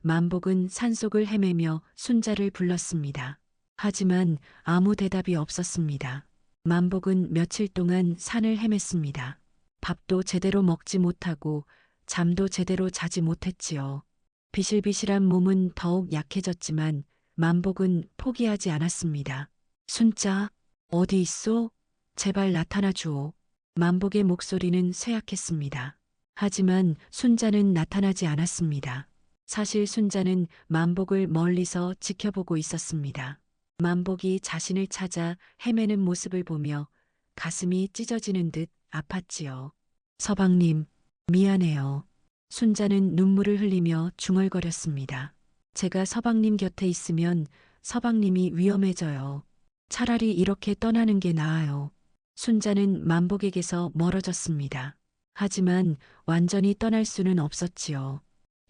만복은 산속을 헤매며 순자를 불렀습니다. 하지만 아무 대답이 없었습니다. 만복은 며칠 동안 산을 헤맸습니다. 밥도 제대로 먹지 못하고 잠도 제대로 자지 못했지요. 비실비실한 몸은 더욱 약해졌지만 만복은 포기하지 않았습니다. 순자, 어디 있소? 제발 나타나 주오. 만복의 목소리는 쇠약했습니다. 하지만 순자는 나타나지 않았습니다. 사실 순자는 만복을 멀리서 지켜보고 있었습니다. 만복이 자신을 찾아 헤매는 모습을 보며 가슴이 찢어지는 듯 아팠지요. 서방님, 미안해요. 순자는 눈물을 흘리며 중얼거렸습니다. 제가 서방님 곁에 있으면 서방님이 위험해져요. 차라리 이렇게 떠나는 게 나아요. 순자는 만복에게서 멀어졌습니다. 하지만 완전히 떠날 수는 없었지요.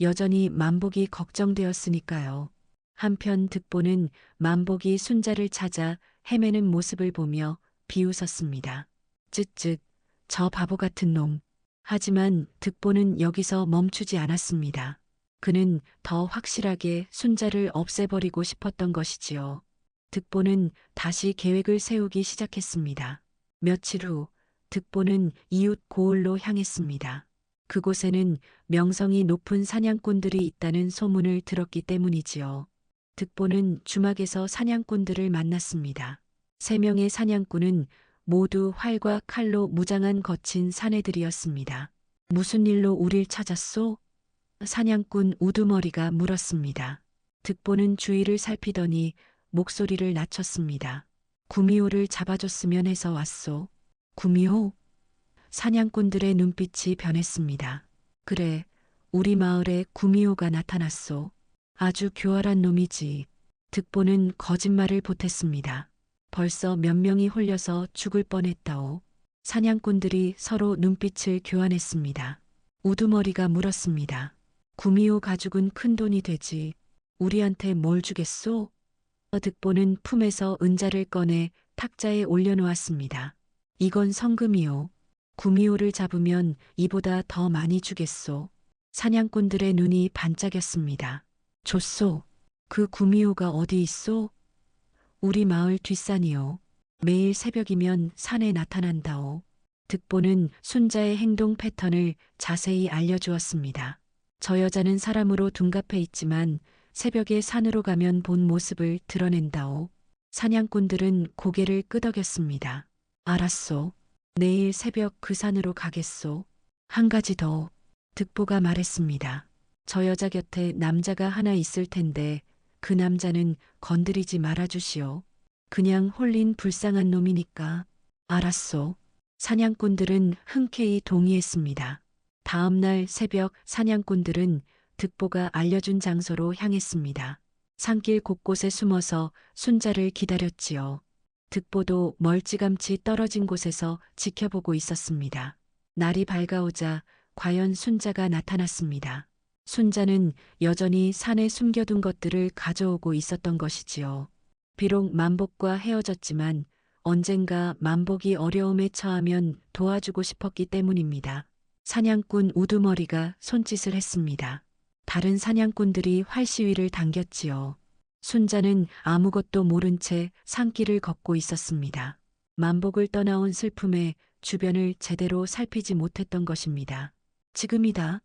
여전히 만복이 걱정되었으니까요. 한편 득보는 만복이 순자를 찾아 헤매는 모습을 보며 비웃었습니다. 쯧쯧, 저 바보 같은 놈. 하지만 득보는 여기서 멈추지 않았습니다. 그는 더 확실하게 순자를 없애버리고 싶었던 것이지요. 득보는 다시 계획을 세우기 시작했습니다. 며칠 후 득보는 이웃 고을로 향했습니다. 그곳에는 명성이 높은 사냥꾼들이 있다는 소문을 들었기 때문이지요. 득보는 주막에서 사냥꾼들을 만났습니다. 3명의 사냥꾼은 모두 활과 칼로 무장한 거친 사내들이었습니다. 무슨 일로 우릴 찾았소? 사냥꾼 우두머리가 물었습니다. 득보는 주위를 살피더니 목소리를 낮췄습니다. 구미호를 잡아줬으면 해서 왔소. 구미호? 사냥꾼들의 눈빛이 변했습니다. 그래, 우리 마을에 구미호가 나타났소. 아주 교활한 놈이지. 득보는 거짓말을 보탰습니다. 벌써 몇 명이 홀려서 죽을 뻔했다오. 사냥꾼들이 서로 눈빛을 교환했습니다. 우두머리가 물었습니다. 구미호 가죽은 큰 돈이 되지. 우리한테 뭘 주겠소? 득보는 품에서 은자를 꺼내 탁자에 올려놓았습니다. 이건 성금이요. 구미호를 잡으면 이보다 더 많이 주겠소. 사냥꾼들의 눈이 반짝였습니다. 줬소. 그 구미호가 어디 있소? 우리 마을 뒷산이요. 매일 새벽이면 산에 나타난다오. 득보는 순자의 행동 패턴을 자세히 알려주었습니다. 저 여자는 사람으로 둔갑해 있지만 새벽에 산으로 가면 본 모습을 드러낸다오. 사냥꾼들은 고개를 끄덕였습니다. 알았소. 내일 새벽 그 산으로 가겠소. 한 가지 더. 득보가 말했습니다. 저 여자 곁에 남자가 하나 있을 텐데 그 남자는 건드리지 말아주시오. 그냥 홀린 불쌍한 놈이니까. 알았소. 사냥꾼들은 흔쾌히 동의했습니다. 다음 날 새벽 사냥꾼들은 득보가 알려준 장소로 향했습니다. 산길 곳곳에 숨어서 순자를 기다렸지요. 득보도 멀찌감치 떨어진 곳에서 지켜보고 있었습니다. 날이 밝아오자 과연 순자가 나타났습니다. 순자는 여전히 산에 숨겨둔 것들을 가져오고 있었던 것이지요. 비록 만복과 헤어졌지만 언젠가 만복이 어려움에 처하면 도와주고 싶었기 때문입니다. 사냥꾼 우두머리가 손짓을 했습니다. 다른 사냥꾼들이 활시위를 당겼지요. 순자는 아무것도 모른 채 산길을 걷고 있었습니다. 만복을 떠나온 슬픔에 주변을 제대로 살피지 못했던 것입니다. 지금이다.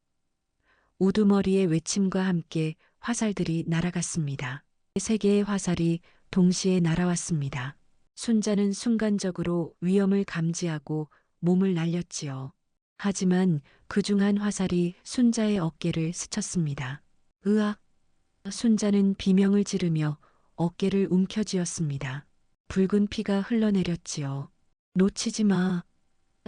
우두머리의 외침과 함께 화살들이 날아갔습니다. 세 개의 화살이 동시에 날아왔습니다. 순자는 순간적으로 위험을 감지하고 몸을 날렸지요. 하지만 그중 한 화살이 순자의 어깨를 스쳤습니다. 으악! 순자는 비명을 지르며 어깨를 움켜쥐었습니다. 붉은 피가 흘러내렸지요. 놓치지 마.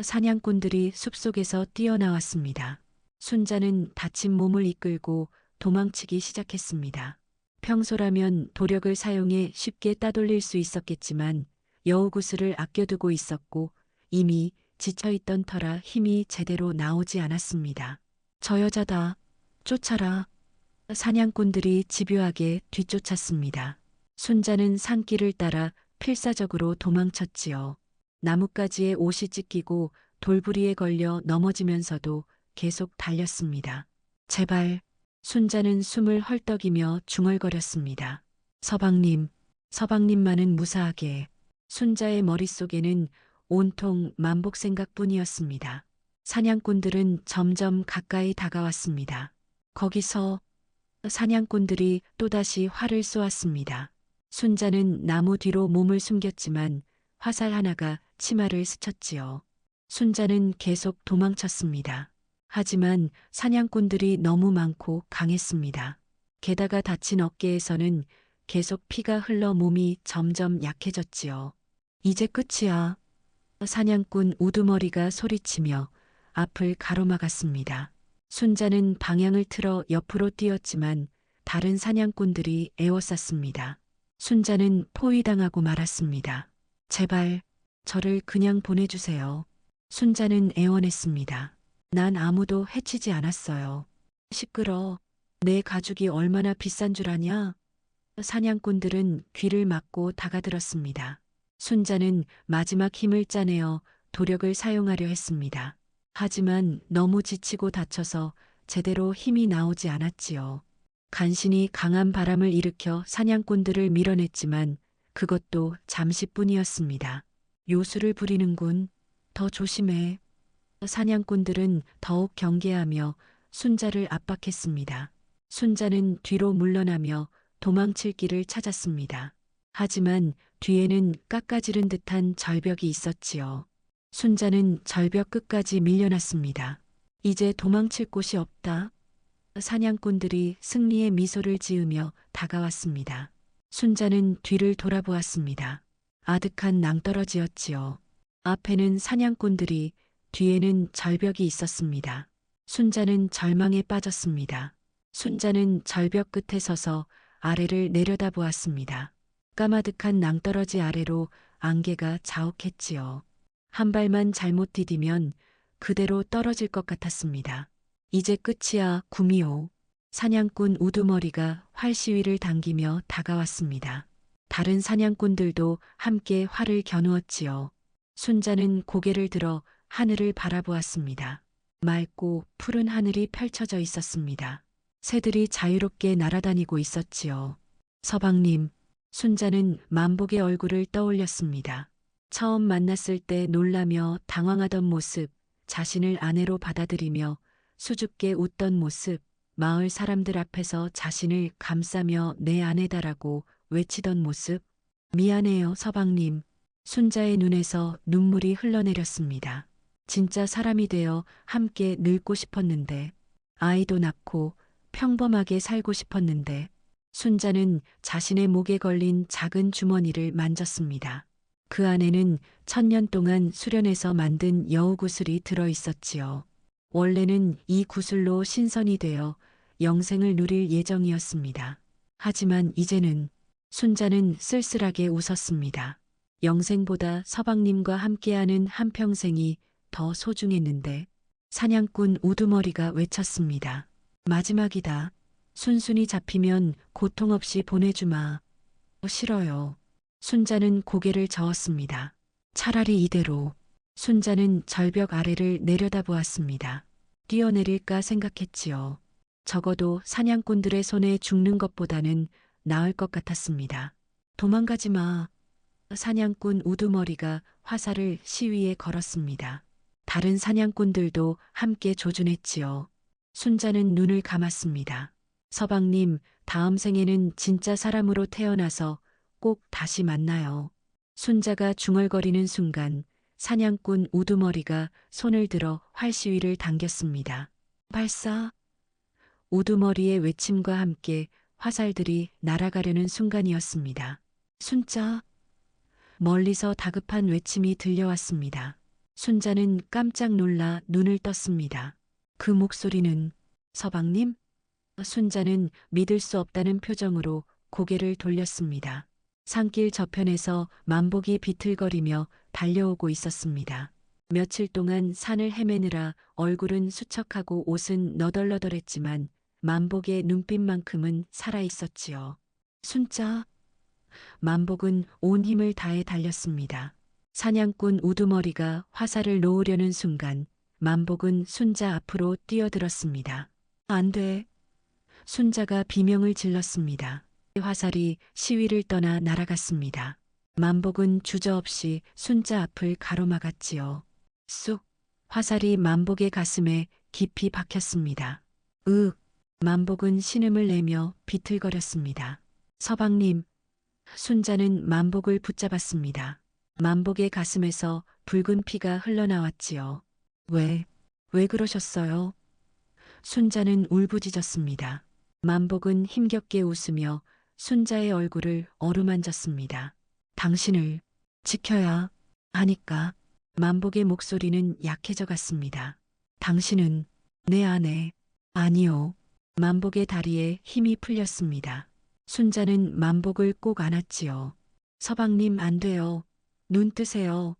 사냥꾼들이 숲속에서 뛰어나왔습니다. 순자는 다친 몸을 이끌고 도망치기 시작했습니다. 평소라면 도력을 사용해 쉽게 따돌릴 수 있었겠지만 여우구슬을 아껴두고 있었고 이미 지쳐있던 터라 힘이 제대로 나오지 않았습니다. 저 여자다. 쫓아라. 사냥꾼들이 집요하게 뒤쫓았습니다. 순자는 산길을 따라 필사적으로 도망쳤지요. 나뭇가지에 옷이 찢기고 돌부리에 걸려 넘어지면서도 계속 달렸습니다. 제발. 순자는 숨을 헐떡이며 중얼거렸습니다. 서방님, 서방님만은 무사하게. 순자의 머릿속에는 온통 만복 생각뿐이었습니다. 사냥꾼들은 점점 가까이 다가왔습니다. 거기서 사냥꾼들이 또다시 활을 쏘았습니다. 순자는 나무 뒤로 몸을 숨겼지만 화살 하나가 치마를 스쳤지요. 순자는 계속 도망쳤습니다. 하지만 사냥꾼들이 너무 많고 강했습니다. 게다가 다친 어깨에서는 계속 피가 흘러 몸이 점점 약해졌지요. 이제 끝이야. 사냥꾼 우두머리가 소리치며 앞을 가로막았습니다. 순자는 방향을 틀어 옆으로 뛰었지만 다른 사냥꾼들이 에워쌌습니다. 순자는 포위당하고 말았습니다. 제발 저를 그냥 보내주세요. 순자는 애원했습니다. 난 아무도 해치지 않았어요. 시끄러. 내 가죽이 얼마나 비싼 줄 아냐? 사냥꾼들은 귀를 막고 다가들었습니다. 순자는 마지막 힘을 짜내어 도력을 사용하려 했습니다. 하지만 너무 지치고 다쳐서 제대로 힘이 나오지 않았지요. 간신히 강한 바람을 일으켜 사냥꾼들을 밀어냈지만 그것도 잠시뿐이었습니다. 요술을 부리는군. 더 조심해. 사냥꾼들은 더욱 경계하며 순자를 압박했습니다. 순자는 뒤로 물러나며 도망칠 길을 찾았습니다. 하지만 뒤에는 깎아지른 듯한 절벽이 있었지요. 순자는 절벽 끝까지 밀려났습니다. 이제 도망칠 곳이 없다. 사냥꾼들이 승리의 미소를 지으며 다가왔습니다. 순자는 뒤를 돌아보았습니다. 아득한 낭떠러지였지요. 앞에는 사냥꾼들이, 뒤에는 절벽이 있었습니다. 순자는 절망에 빠졌습니다. 순자는 절벽 끝에 서서 아래를 내려다보았습니다. 까마득한 낭떠러지 아래로 안개가 자욱했지요. 한 발만 잘못 디디면 그대로 떨어질 것 같았습니다. 이제 끝이야, 구미호. 사냥꾼 우두머리가 활시위를 당기며 다가왔습니다. 다른 사냥꾼들도 함께 활을 겨누었지요. 순자는 고개를 들어 하늘을 바라보았습니다. 맑고 푸른 하늘이 펼쳐져 있었습니다. 새들이 자유롭게 날아다니고 있었지요. 서방님, 순자는 만복의 얼굴을 떠올렸습니다. 처음 만났을 때 놀라며 당황하던 모습, 자신을 아내로 받아들이며 수줍게 웃던 모습, 마을 사람들 앞에서 자신을 감싸며 내 아내다라고 외치던 모습. 미안해요, 서방님. 순자의 눈에서 눈물이 흘러내렸습니다. 진짜 사람이 되어 함께 늙고 싶었는데, 아이도 낳고 평범하게 살고 싶었는데. 순자는 자신의 목에 걸린 작은 주머니를 만졌습니다. 그 안에는 1000년 동안 수련해서 만든 여우구슬이 들어 있었지요. 원래는 이 구슬로 신선이 되어 영생을 누릴 예정이었습니다. 하지만 이제는 순자는 쓸쓸하게 웃었습니다. 영생보다 서방님과 함께하는 한평생이 더 소중했는데. 사냥꾼 우두머리가 외쳤습니다. 마지막이다. 순순히 잡히면 고통 없이 보내주마. 싫어요. 순자는 고개를 저었습니다. 차라리 이대로. 순자는 절벽 아래를 내려다보았습니다. 뛰어내릴까 생각했지요. 적어도 사냥꾼들의 손에 죽는 것보다는 나을 것 같았습니다. 도망가지 마. 사냥꾼 우두머리가 화살을 시위에 걸었습니다. 다른 사냥꾼들도 함께 조준했지요. 순자는 눈을 감았습니다. 서방님, 다음 생에는 진짜 사람으로 태어나서 꼭 다시 만나요. 순자가 중얼거리는 순간 사냥꾼 우두머리가 손을 들어 활시위를 당겼습니다. 발사! 우두머리의 외침과 함께 화살들이 날아가려는 순간이었습니다. 순자! 멀리서 다급한 외침이 들려왔습니다. 순자는 깜짝 놀라 눈을 떴습니다. 그 목소리는 서방님? 순자는 믿을 수 없다는 표정으로 고개를 돌렸습니다. 산길 저편에서 만복이 비틀거리며 달려오고 있었습니다. 며칠 동안 산을 헤매느라 얼굴은 수척하고 옷은 너덜너덜했지만 만복의 눈빛만큼은 살아있었지요. 순자! 만복은 온 힘을 다해 달렸습니다. 사냥꾼 우두머리가 화살을 놓으려는 순간 만복은 순자 앞으로 뛰어들었습니다. 안 돼. 순자가 비명을 질렀습니다. 화살이 시위를 떠나 날아갔습니다. 만복은 주저없이 순자 앞을 가로막았지요. 쑥! 화살이 만복의 가슴에 깊이 박혔습니다. 으! 만복은 신음을 내며 비틀거렸습니다. 서방님! 순자는 만복을 붙잡았습니다. 만복의 가슴에서 붉은 피가 흘러나왔지요. 왜 그러셨어요? 순자는 울부짖었습니다. 만복은 힘겹게 웃으며 순자의 얼굴을 어루만졌습니다. 당신을 지켜야 하니까. 만복의 목소리는 약해져 갔습니다. 당신은 내 아내. 아니요. 만복의 다리에 힘이 풀렸습니다. 순자는 만복을 꼭 안았지요. 서방님 안 돼요. 눈 뜨세요.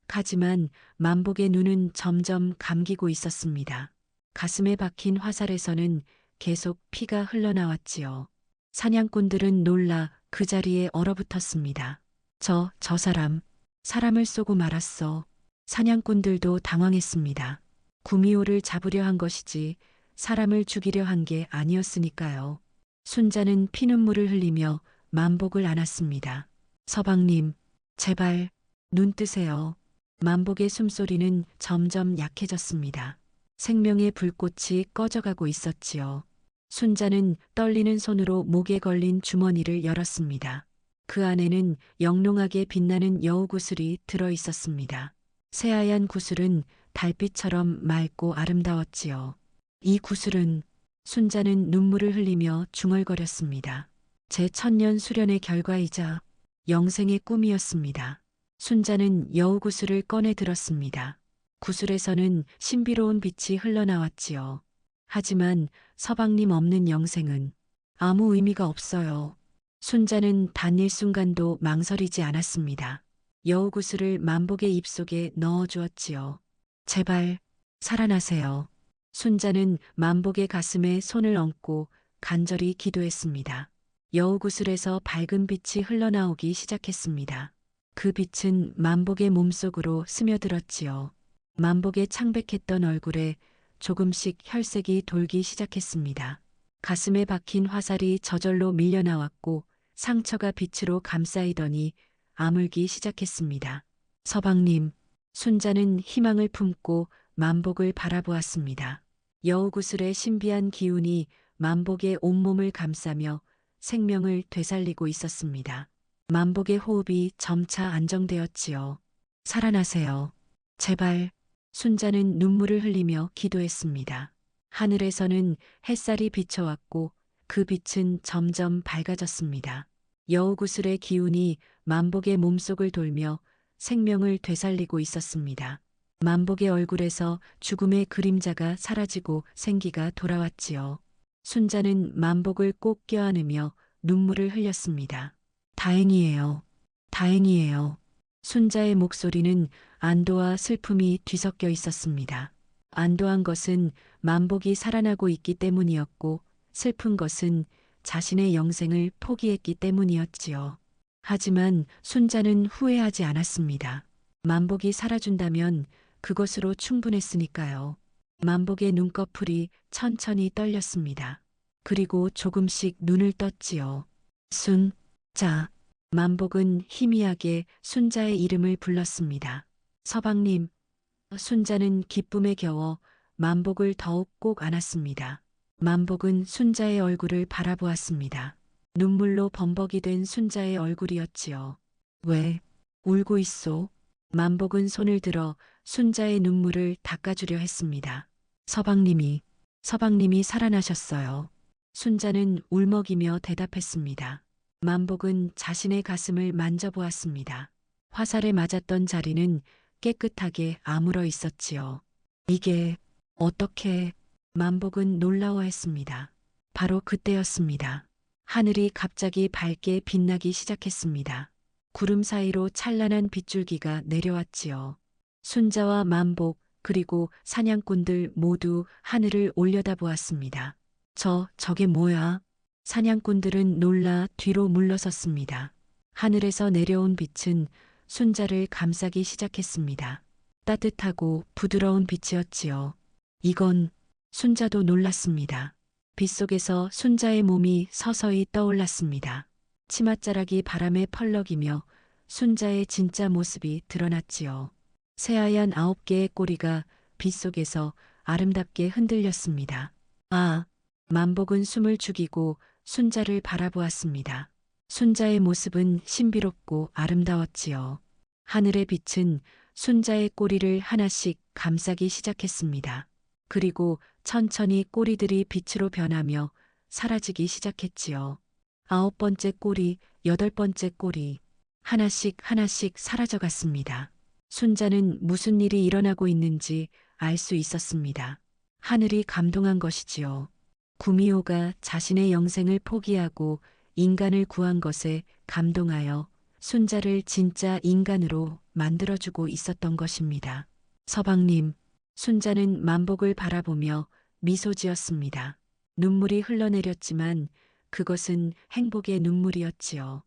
하지만 만복의 눈은 점점 감기고 있었습니다. 가슴에 박힌 화살에서는 계속 피가 흘러나왔지요. 사냥꾼들은 놀라 그 자리에 얼어붙었습니다. 저 사람을 쏘고 말았어. 사냥꾼들도 당황했습니다. 구미호를 잡으려 한 것이지 사람을 죽이려 한 게 아니었으니까요. 순자는 피눈물을 흘리며 만복을 안았습니다. 서방님, 제발 눈 뜨세요. 만복의 숨소리는 점점 약해졌습니다. 생명의 불꽃이 꺼져가고 있었지요. 순자는 떨리는 손으로 목에 걸린 주머니를 열었습니다. 그 안에는 영롱하게 빛나는 여우 구슬이 들어 있었습니다. 새하얀 구슬은 달빛처럼 맑고 아름다웠지요. 이 구슬은 순자는 눈물을 흘리며 중얼거렸습니다. 제 천년 수련의 결과이자 영생의 꿈이었습니다. 순자는 여우 구슬을 꺼내 들었습니다. 구슬에서는 신비로운 빛이 흘러나왔지요. 하지만 서방님 없는 영생은 아무 의미가 없어요. 순자는 단 일순간도 망설이지 않았습니다. 여우 구슬을 만복의 입속에 넣어 주었지요. 제발 살아나세요. 순자는 만복의 가슴에 손을 얹고 간절히 기도했습니다. 여우 구슬에서 밝은 빛이 흘러나오기 시작했습니다. 그 빛은 만복의 몸속으로 스며들었지요. 만복의 창백했던 얼굴에 조금씩 혈색이 돌기 시작했습니다. 가슴에 박힌 화살이 저절로 밀려나왔고 상처가 빛으로 감싸이더니 아물기 시작했습니다. 서방님, 순자는 희망을 품고 만복을 바라보았습니다. 여우구슬의 신비한 기운이 만복의 온몸을 감싸며 생명을 되살리고 있었습니다. 만복의 호흡이 점차 안정되었지요. 살아나세요. 제발. 순자는 눈물을 흘리며 기도했습니다. 하늘에서는 햇살이 비춰왔고 그 빛은 점점 밝아졌습니다. 여우구슬의 기운이 만복의 몸속을 돌며 생명을 되살리고 있었습니다. 만복의 얼굴에서 죽음의 그림자가 사라지고 생기가 돌아왔지요. 순자는 만복을 꼭 껴안으며 눈물을 흘렸습니다. 다행이에요. 다행이에요. 순자의 목소리는 안도와 슬픔이 뒤섞여 있었습니다. 안도한 것은 만복이 살아나고 있기 때문이었고 슬픈 것은 자신의 영생을 포기했기 때문이었지요. 하지만 순자는 후회하지 않았습니다. 만복이 살아준다면 그것으로 충분했으니까요. 만복의 눈꺼풀이 천천히 떨렸습니다. 그리고 조금씩 눈을 떴지요. 순자. 만복은 희미하게 순자의 이름을 불렀습니다. 서방님. 순자는 기쁨에 겨워 만복을 더욱 꼭 안았습니다. 만복은 순자의 얼굴을 바라보았습니다. 눈물로 범벅이 된 순자의 얼굴이었지요. 왜 울고 있소? 만복은 손을 들어 순자의 눈물을 닦아주려 했습니다. 서방님이 살아나셨어요. 순자는 울먹이며 대답했습니다. 만복은 자신의 가슴을 만져보았습니다. 화살에 맞았던 자리는 깨끗하게 아물어 있었지요. 이게 어떻게? 만복은 놀라워했습니다. 바로 그때였습니다. 하늘이 갑자기 밝게 빛나기 시작했습니다. 구름 사이로 찬란한 빗줄기가 내려왔지요. 순자와 만복 그리고 사냥꾼들 모두 하늘을 올려다보았습니다. 저게 뭐야? 사냥꾼들은 놀라 뒤로 물러섰습니다. 하늘에서 내려온 빛은 순자를 감싸기 시작했습니다. 따뜻하고 부드러운 빛이었지요. 이건 순자도 놀랐습니다. 빛 속에서 순자의 몸이 서서히 떠올랐습니다. 치맛자락이 바람에 펄럭이며 순자의 진짜 모습이 드러났지요. 새하얀 9개의 꼬리가 빛 속에서 아름답게 흔들렸습니다. 아, 만복은 숨을 죽이고 순자를 바라보았습니다. 순자의 모습은 신비롭고 아름다웠지요. 하늘의 빛은 순자의 꼬리를 하나씩 감싸기 시작했습니다. 그리고 천천히 꼬리들이 빛으로 변하며 사라지기 시작했지요. 9번째 꼬리, 8번째 꼬리, 하나씩 사라져갔습니다. 순자는 무슨 일이 일어나고 있는지 알 수 있었습니다. 하늘이 감동한 것이지요. 구미호가 자신의 영생을 포기하고 인간을 구한 것에 감동하여 순자를 진짜 인간으로 만들어주고 있었던 것입니다. 서방님, 순자는 만복을 바라보며 미소 지었습니다. 눈물이 흘러내렸지만 그것은 행복의 눈물이었지요.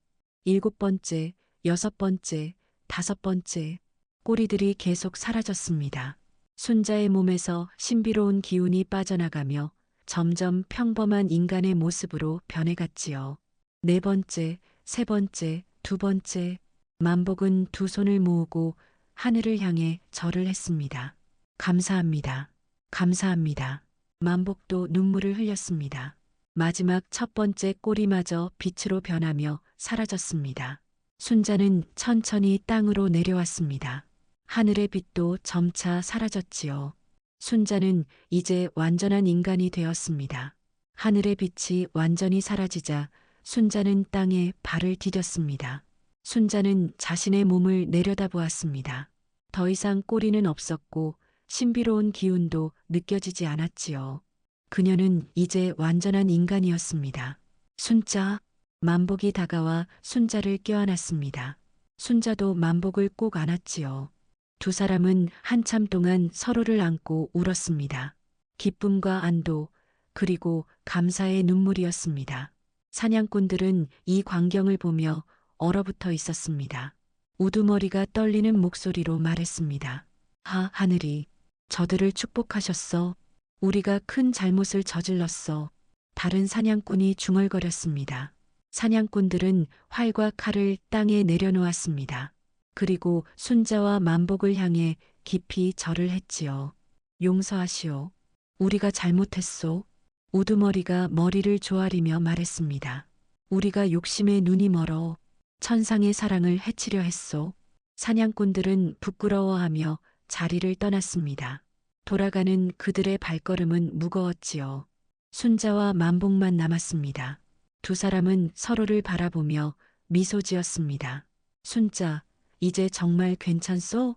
7번째, 6번째, 5번째, 꼬리들이 계속 사라졌습니다. 순자의 몸에서 신비로운 기운이 빠져나가며 점점 평범한 인간의 모습으로 변해갔지요. 4번째, 3번째, 2번째, 만복은 두 손을 모으고 하늘을 향해 절을 했습니다. 감사합니다. 감사합니다. 만복도 눈물을 흘렸습니다. 마지막 첫 번째 꼬리마저 빛으로 변하며 사라졌습니다. 순자는 천천히 땅으로 내려왔습니다. 하늘의 빛도 점차 사라졌지요. 순자는 이제 완전한 인간이 되었습니다. 하늘의 빛이 완전히 사라지자 순자는 땅에 발을 디뎠습니다. 순자는 자신의 몸을 내려다보았습니다. 더 이상 꼬리는 없었고 신비로운 기운도 느껴지지 않았지요. 그녀는 이제 완전한 인간이었습니다. 순자, 만복이 다가와 순자를 껴안았습니다. 순자도 만복을 꼭 안았지요. 두 사람은 한참 동안 서로를 안고 울었습니다. 기쁨과 안도, 그리고 감사의 눈물이었습니다. 사냥꾼들은 이 광경을 보며 얼어붙어 있었습니다. 우두머리가 떨리는 목소리로 말했습니다. 하늘이 저들을 축복하셨어. 우리가 큰 잘못을 저질렀어. 다른 사냥꾼이 중얼거렸습니다. 사냥꾼들은 활과 칼을 땅에 내려놓았습니다. 그리고 순자와 만복을 향해 깊이 절을 했지요. 용서하시오. 우리가 잘못했소. 우두머리가 머리를 조아리며 말했습니다. 우리가 욕심에 눈이 멀어 천상의 사랑을 해치려 했소. 사냥꾼들은 부끄러워하며 자리를 떠났습니다. 돌아가는 그들의 발걸음은 무거웠지요. 순자와 만복만 남았습니다. 두 사람은 서로를 바라보며 미소 지었습니다. 순자, 이제 정말 괜찮소?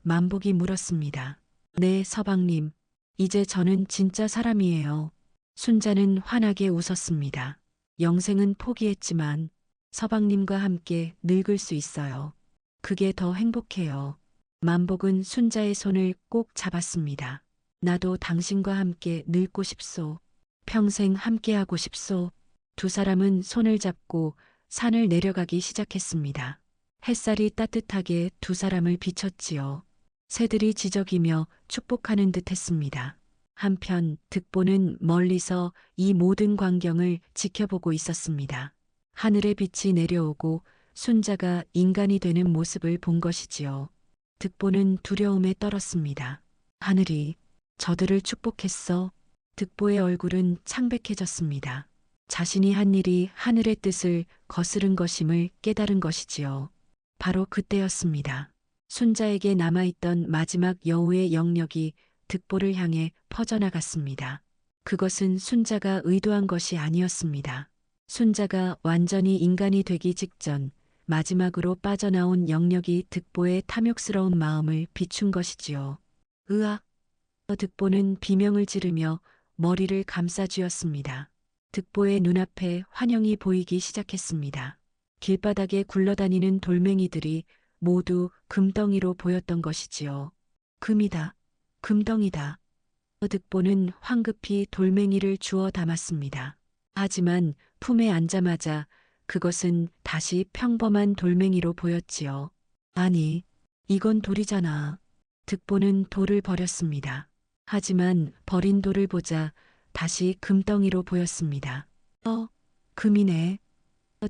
만복이 물었습니다. 네, 서방님. 이제 저는 진짜 사람이에요. 순자는 환하게 웃었습니다. 영생은 포기했지만 서방님과 함께 늙을 수 있어요. 그게 더 행복해요. 만복은 순자의 손을 꼭 잡았습니다. 나도 당신과 함께 늙고 싶소. 평생 함께하고 싶소. 두 사람은 손을 잡고 산을 내려가기 시작했습니다. 햇살이 따뜻하게 두 사람을 비췄지요. 새들이 지저귀며 축복하는 듯 했습니다. 한편 득보는 멀리서 이 모든 광경을 지켜보고 있었습니다. 하늘의 빛이 내려오고 순자가 인간이 되는 모습을 본 것이지요. 득보는 두려움에 떨었습니다. 하늘이 저들을 축복했어. 득보의 얼굴은 창백해졌습니다. 자신이 한 일이 하늘의 뜻을 거스른 것임을 깨달은 것이지요. 바로 그때였습니다. 순자에게 남아있던 마지막 여우의 영역이 득보를 향해 퍼져나갔습니다. 그것은 순자가 의도한 것이 아니었습니다. 순자가 완전히 인간이 되기 직전 마지막으로 빠져나온 영역이 득보의 탐욕스러운 마음을 비춘 것이지요. 으악! 득보는 비명을 지르며 머리를 감싸쥐었습니다. 득보의 눈앞에 환영이 보이기 시작했습니다. 길바닥에 굴러다니는 돌멩이들이 모두 금덩이로 보였던 것이지요. 금이다. 금덩이다. 득보는 황급히 돌멩이를 주워 담았습니다. 하지만 품에 앉자마자 그것은 다시 평범한 돌멩이로 보였지요. 아니, 이건 돌이잖아. 득보는 돌을 버렸습니다. 하지만 버린 돌을 보자 다시 금덩이로 보였습니다. 금이네.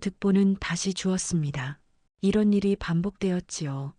득보는 다시 주었습니다. 이런 일이 반복되었지요.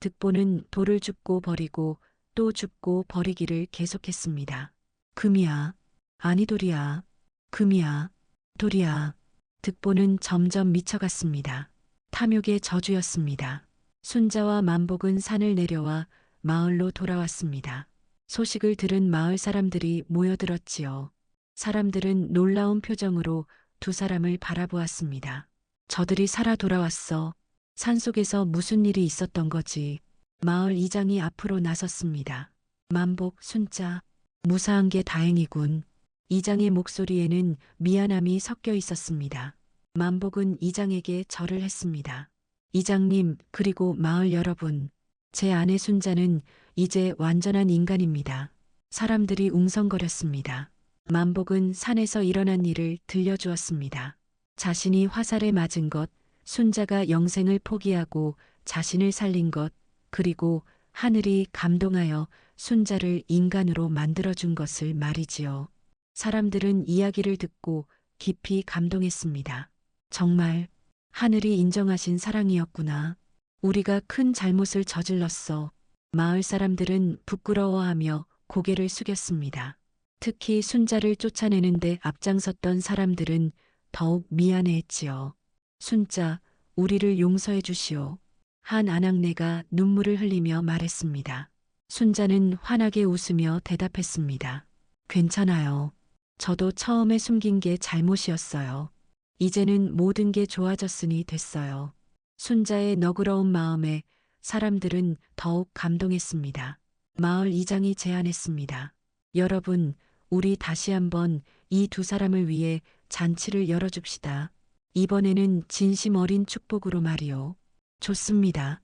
득보는 돌을 줍고 버리고 또 줍고 버리기를 계속했습니다. 금이야. 아니 돌이야. 금이야. 돌이야. 득보는 점점 미쳐갔습니다. 탐욕의 저주였습니다. 순자와 만복은 산을 내려와 마을로 돌아왔습니다. 소식을 들은 마을 사람들이 모여들었지요. 사람들은 놀라운 표정으로 두 사람을 바라보았습니다. 저들이 살아 돌아왔어. 산속에서 무슨 일이 있었던 거지. 마을 이장이 앞으로 나섰습니다. 만복, 순자, 무사한 게 다행이군. 이장의 목소리에는 미안함이 섞여 있었습니다. 만복은 이장에게 절을 했습니다. 이장님, 그리고 마을 여러분, 제 아내 순자는 이제 완전한 인간입니다. 사람들이 웅성거렸습니다. 만복은 산에서 일어난 일을 들려주었습니다. 자신이 화살에 맞은 것, 순자가 영생을 포기하고 자신을 살린 것, 그리고 하늘이 감동하여 순자를 인간으로 만들어준 것을 말이지요. 사람들은 이야기를 듣고 깊이 감동했습니다. 정말 하늘이 인정하신 사랑이었구나. 우리가 큰 잘못을 저질렀어. 마을 사람들은 부끄러워하며 고개를 숙였습니다. 특히 순자를 쫓아내는데 앞장섰던 사람들은 더욱 미안해했지요. 순자, 우리를 용서해 주시오. 한 아낙네가 눈물을 흘리며 말했습니다. 순자는 환하게 웃으며 대답했습니다. 괜찮아요. 저도 처음에 숨긴 게 잘못이었어요. 이제는 모든 게 좋아졌으니 됐어요. 순자의 너그러운 마음에 사람들은 더욱 감동했습니다. 마을 이장이 제안했습니다. 여러분, 우리 다시 한번 이 두 사람을 위해 잔치를 열어줍시다. 이번에는 진심 어린 축복으로 말이요. 좋습니다.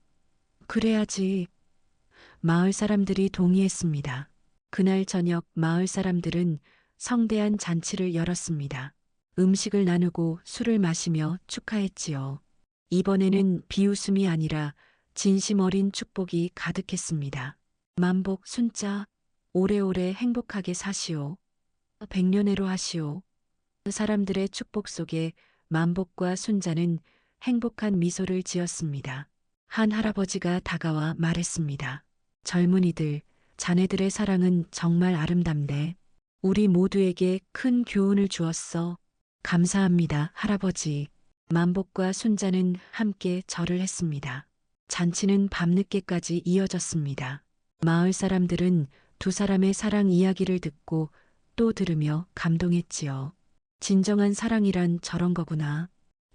그래야지. 마을 사람들이 동의했습니다. 그날 저녁 마을 사람들은 성대한 잔치를 열었습니다. 음식을 나누고 술을 마시며 축하했지요. 이번에는 비웃음이 아니라 진심 어린 축복이 가득했습니다. 만복 순자, 오래오래 행복하게 사시오. 백년해로 하시오. 사람들의 축복 속에 만복과 순자는 행복한 미소를 지었습니다. 한 할아버지가 다가와 말했습니다. 젊은이들, 자네들의 사랑은 정말 아름답네. 우리 모두에게 큰 교훈을 주었어. 감사합니다, 할아버지. 만복과 순자는 함께 절을 했습니다. 잔치는 밤늦게까지 이어졌습니다. 마을 사람들은 두 사람의 사랑 이야기를 듣고 또 들으며 감동했지요. 진정한 사랑이란 저런 거구나.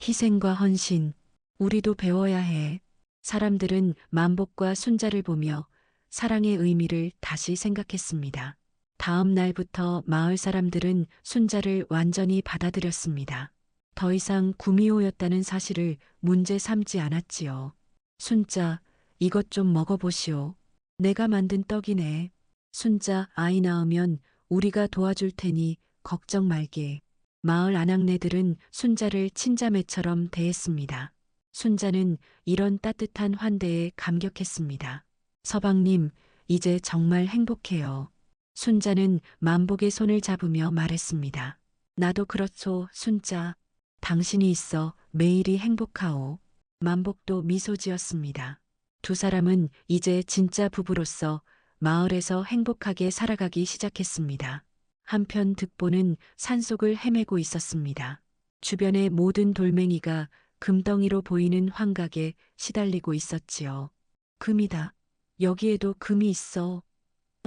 희생과 헌신, 우리도 배워야 해. 사람들은 만복과 순자를 보며 사랑의 의미를 다시 생각했습니다. 다음 날부터 마을 사람들은 순자를 완전히 받아들였습니다. 더 이상 구미호였다는 사실을 문제 삼지 않았지요. 순자, 이것 좀 먹어보시오. 내가 만든 떡이네. 순자, 아이 낳으면 우리가 도와줄 테니 걱정 말게. 마을 아낙네들은 순자를 친자매처럼 대했습니다. 순자는 이런 따뜻한 환대에 감격했습니다. 서방님, 이제 정말 행복해요. 순자는 만복의 손을 잡으며 말했습니다. 나도 그렇소, 순자. 당신이 있어 매일이 행복하오. 만복도 미소 지었습니다. 두 사람은 이제 진짜 부부로서 마을에서 행복하게 살아가기 시작했습니다. 한편 득보는 산속을 헤매고 있었습니다. 주변의 모든 돌멩이가 금덩이로 보이는 환각에 시달리고 있었지요. 금이다. 여기에도 금이 있어.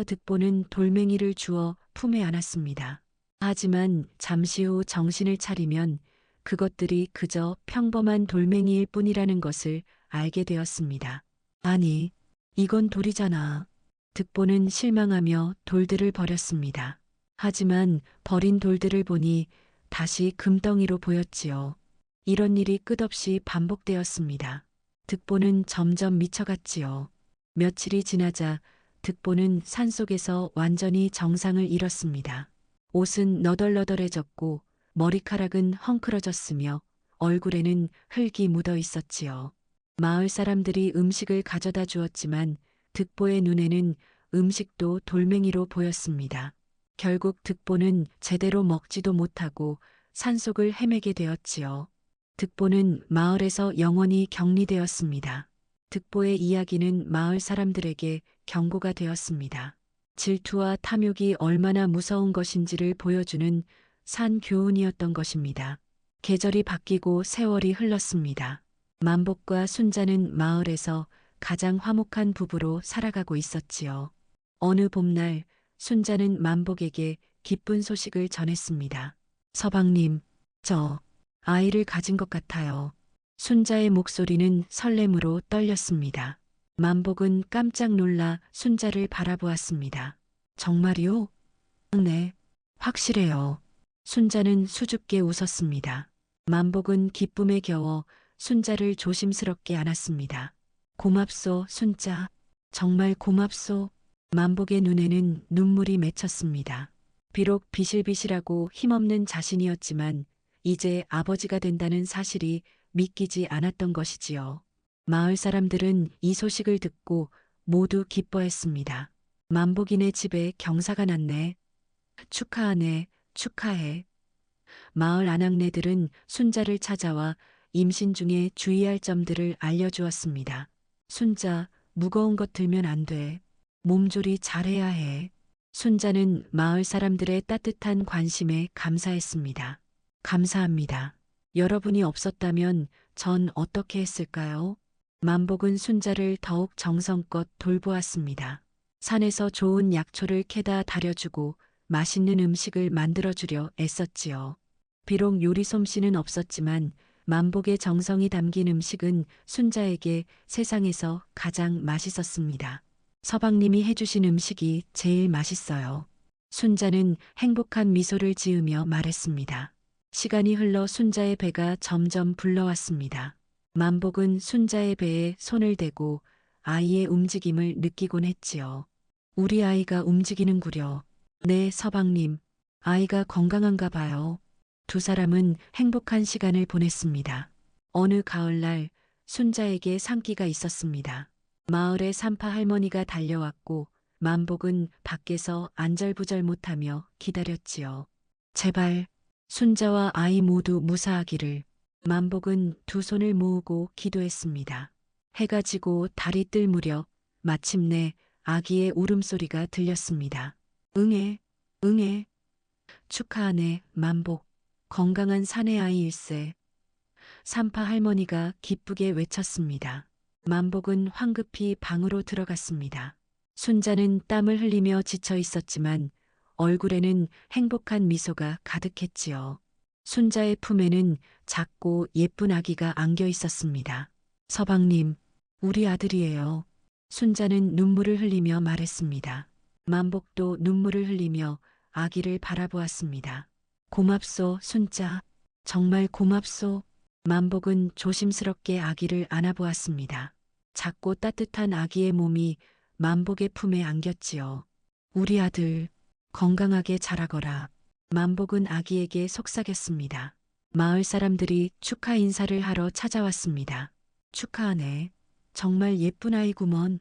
득보는 돌멩이를 주워 품에 안았습니다. 하지만 잠시 후 정신을 차리면 그것들이 그저 평범한 돌멩이일 뿐이라는 것을 알게 되었습니다. 아니, 이건 돌이잖아. 득보는 실망하며 돌들을 버렸습니다. 하지만 버린 돌들을 보니 다시 금덩이로 보였지요. 이런 일이 끝없이 반복되었습니다. 득보는 점점 미쳐갔지요. 며칠이 지나자 득보는 산속에서 완전히 정상을 잃었습니다. 옷은 너덜너덜해졌고 머리카락은 헝클어졌으며 얼굴에는 흙이 묻어 있었지요. 마을 사람들이 음식을 가져다 주었지만 득보의 눈에는 음식도 돌멩이로 보였습니다. 결국 득보는 제대로 먹지도 못하고 산속을 헤매게 되었지요. 득보는 마을에서 영원히 격리되었습니다. 득보의 이야기는 마을 사람들에게 경고가 되었습니다. 질투와 탐욕이 얼마나 무서운 것인지를 보여주는 산 교훈이었던 것입니다. 계절이 바뀌고 세월이 흘렀습니다. 만복과 순자는 마을에서 가장 화목한 부부로 살아가고 있었지요. 어느 봄날 순자는 만복에게 기쁜 소식을 전했습니다. 서방님, 저 아이를 가진 것 같아요. 순자의 목소리는 설렘으로 떨렸습니다. 만복은 깜짝 놀라 순자를 바라보았습니다. 정말이요? 네, 확실해요. 순자는 수줍게 웃었습니다. 만복은 기쁨에 겨워 순자를 조심스럽게 안았습니다. 고맙소, 순자. 정말 고맙소. 만복의 눈에는 눈물이 맺혔습니다. 비록 비실비실하고 힘없는 자신이었지만 이제 아버지가 된다는 사실이 믿기지 않았던 것이지요. 마을 사람들은 이 소식을 듣고 모두 기뻐했습니다. 만복이네 집에 경사가 났네. 축하하네, 축하해. 마을 아낙네들은 순자를 찾아와 임신 중에 주의할 점들을 알려주었습니다. 순자, 무거운 것 들면 안 돼. 몸조리 잘해야 해. 순자는 마을 사람들의 따뜻한 관심에 감사했습니다. 감사합니다. 여러분이 없었다면 전 어떻게 했을까요? 만복은 순자를 더욱 정성껏 돌보았습니다. 산에서 좋은 약초를 캐다 다려주고 맛있는 음식을 만들어주려 애썼지요. 비록 요리 솜씨는 없었지만 만복의 정성이 담긴 음식은 순자에게 세상에서 가장 맛있었습니다. 서방님이 해주신 음식이 제일 맛있어요. 순자는 행복한 미소를 지으며 말했습니다. 시간이 흘러 순자의 배가 점점 불러왔습니다. 만복은 순자의 배에 손을 대고 아이의 움직임을 느끼곤 했지요. 우리 아이가 움직이는구려. 네, 서방님. 아이가 건강한가 봐요. 두 사람은 행복한 시간을 보냈습니다. 어느 가을날 순자에게 산기가 있었습니다. 마을에 산파 할머니가 달려왔고 만복은 밖에서 안절부절 못하며 기다렸지요. 제발 순자와 아이 모두 무사하기를. 만복은 두 손을 모으고 기도했습니다. 해가 지고 달이 뜰 무렵 마침내 아기의 울음소리가 들렸습니다. 응애, 응애. 축하하네, 만복. 건강한 사내 아이일세. 산파 할머니가 기쁘게 외쳤습니다. 만복은 황급히 방으로 들어갔습니다. 순자는 땀을 흘리며 지쳐 있었지만 얼굴에는 행복한 미소가 가득했지요. 순자의 품에는 작고 예쁜 아기가 안겨 있었습니다. 서방님, 우리 아들이에요. 순자는 눈물을 흘리며 말했습니다. 만복도 눈물을 흘리며 아기를 바라보았습니다. 고맙소, 순자. 정말 고맙소. 만복은 조심스럽게 아기를 안아보았습니다. 작고 따뜻한 아기의 몸이 만복의 품에 안겼지요. 우리 아들, 건강하게 자라거라. 만복은 아기에게 속삭였습니다. 마을 사람들이 축하 인사를 하러 찾아왔습니다. 축하하네. 정말 예쁜 아이구먼.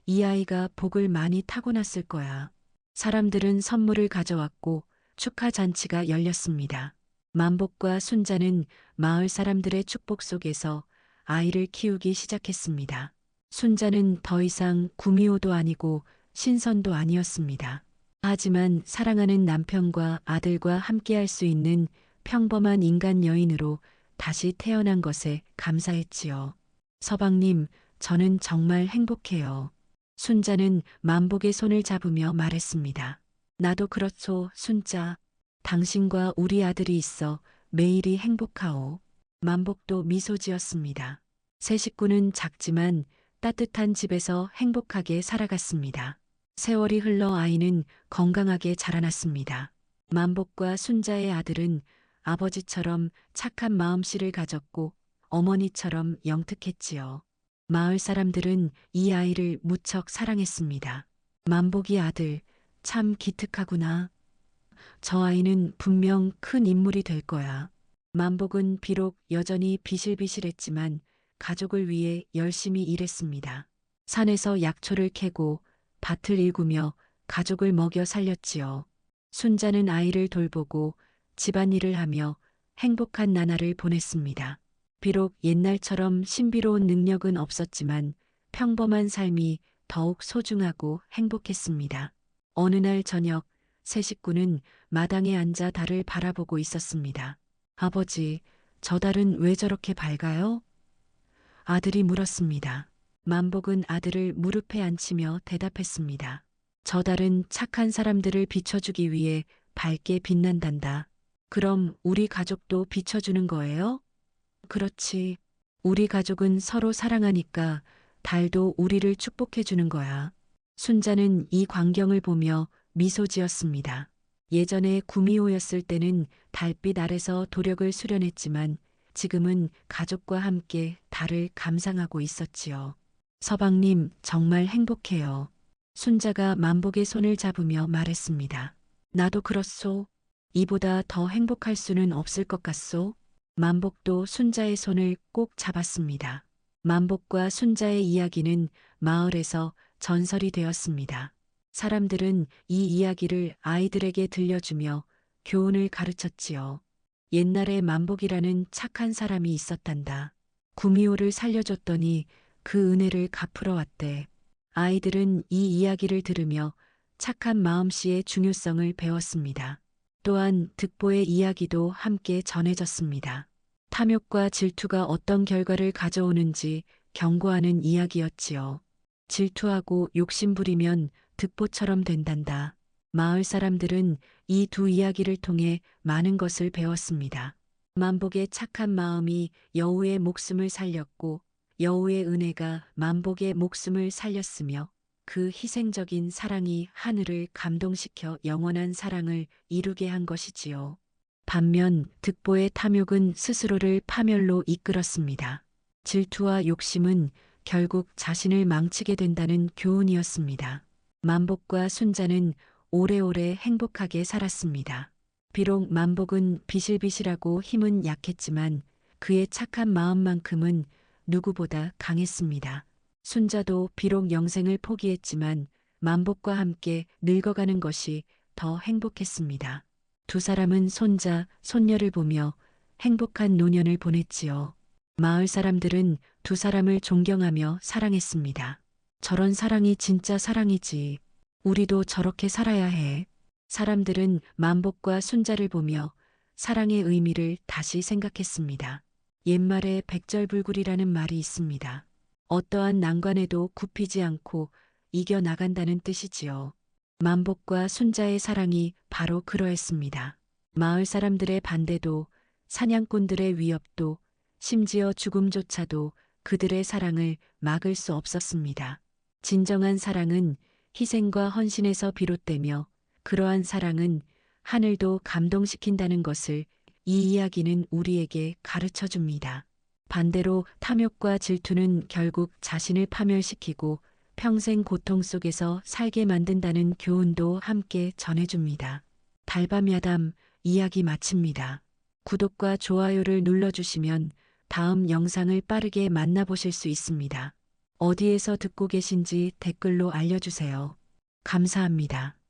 이 아이가 복을 많이 타고났을 거야. 사람들은 선물을 가져왔고 축하 잔치가 열렸습니다. 만복과 순자는 마을 사람들의 축복 속에서 아이를 키우기 시작했습니다. 순자는 더 이상 구미호도 아니고 신선도 아니었습니다. 하지만 사랑하는 남편과 아들과 함께할 수 있는 평범한 인간 여인으로 다시 태어난 것에 감사했지요. 서방님, 저는 정말 행복해요. 순자는 만복의 손을 잡으며 말했습니다. 나도 그렇소, 순자. 당신과 우리 아들이 있어 매일이 행복하오. 만복도 미소 지었습니다. 세 식구는 작지만 따뜻한 집에서 행복하게 살아갔습니다. 세월이 흘러 아이는 건강하게 자라났습니다. 만복과 순자의 아들은 아버지처럼 착한 마음씨를 가졌고 어머니처럼 영특했지요. 마을 사람들은 이 아이를 무척 사랑했습니다. 만복이 아들, 참 기특하구나. 저 아이는 분명 큰 인물이 될 거야. 만복은 비록 여전히 비실비실했지만 가족을 위해 열심히 일했습니다. 산에서 약초를 캐고 밭을 일구며 가족을 먹여 살렸지요. 순자는 아이를 돌보고 집안일을 하며 행복한 나날을 보냈습니다. 비록 옛날처럼 신비로운 능력은 없었지만 평범한 삶이 더욱 소중하고 행복했습니다. 어느 날 저녁 세 식구는 마당에 앉아 달을 바라보고 있었습니다. 아버지, 저 달은 왜 저렇게 밝아요? 아들이 물었습니다. 만복은 아들을 무릎에 앉히며 대답했습니다. 저 달은 착한 사람들을 비춰주기 위해 밝게 빛난단다. 그럼 우리 가족도 비춰주는 거예요? 그렇지. 우리 가족은 서로 사랑하니까 달도 우리를 축복해주는 거야. 순자는 이 광경을 보며 미소 지었습니다. 예전에 구미호였을 때는 달빛 아래서 도력을 수련했지만 지금은 가족과 함께 달을 감상하고 있었지요. 서방님, 정말 행복해요. 순자가 만복의 손을 잡으며 말했습니다. 나도 그렇소. 이보다 더 행복할 수는 없을 것 같소. 만복도 순자의 손을 꼭 잡았습니다. 만복과 순자의 이야기는 마을에서 전설이 되었습니다. 사람들은 이 이야기를 아이들에게 들려주며 교훈을 가르쳤지요. 옛날에 만복이라는 착한 사람이 있었단다. 구미호를 살려줬더니 그 은혜를 갚으러 왔대. 아이들은 이 이야기를 들으며 착한 마음씨의 중요성을 배웠습니다. 또한 득보의 이야기도 함께 전해졌습니다. 탐욕과 질투가 어떤 결과를 가져오는지 경고하는 이야기였지요. 질투하고 욕심부리면 득보처럼 된단다. 마을 사람들은 이 두 이야기를 통해 많은 것을 배웠습니다. 만복의 착한 마음이 여우의 목숨을 살렸고 여우의 은혜가 만복의 목숨을 살렸으며 그 희생적인 사랑이 하늘을 감동시켜 영원한 사랑을 이루게 한 것이지요. 반면 득보의 탐욕은 스스로를 파멸로 이끌었습니다. 질투와 욕심은 결국 자신을 망치게 된다는 교훈이었습니다. 만복과 순자는 오래오래 행복하게 살았습니다. 비록 만복은 비실비실하고 힘은 약했지만 그의 착한 마음만큼은 누구보다 강했습니다. 순자도 비록 영생을 포기했지만 만복과 함께 늙어가는 것이 더 행복했습니다. 두 사람은 손자, 손녀를 보며 행복한 노년을 보냈지요. 마을 사람들은 두 사람을 존경하며 사랑했습니다. 저런 사랑이 진짜 사랑이지. 우리도 저렇게 살아야 해. 사람들은 만복과 순자를 보며 사랑의 의미를 다시 생각했습니다. 옛말에 백절불굴이라는 말이 있습니다. 어떠한 난관에도 굽히지 않고 이겨나간다는 뜻이지요. 만복과 순자의 사랑이 바로 그러했습니다. 마을 사람들의 반대도 사냥꾼들의 위협도 심지어 죽음조차도 그들의 사랑을 막을 수 없었습니다. 진정한 사랑은 희생과 헌신에서 비롯되며 그러한 사랑은 하늘도 감동시킨다는 것을 이 이야기는 우리에게 가르쳐 줍니다. 반대로 탐욕과 질투는 결국 자신을 파멸시키고 평생 고통 속에서 살게 만든다는 교훈도 함께 전해줍니다. 달밤야담 이야기 마칩니다. 구독과 좋아요를 눌러주시면 다음 영상을 빠르게 만나보실 수 있습니다. 어디에서 듣고 계신지 댓글로 알려주세요. 감사합니다.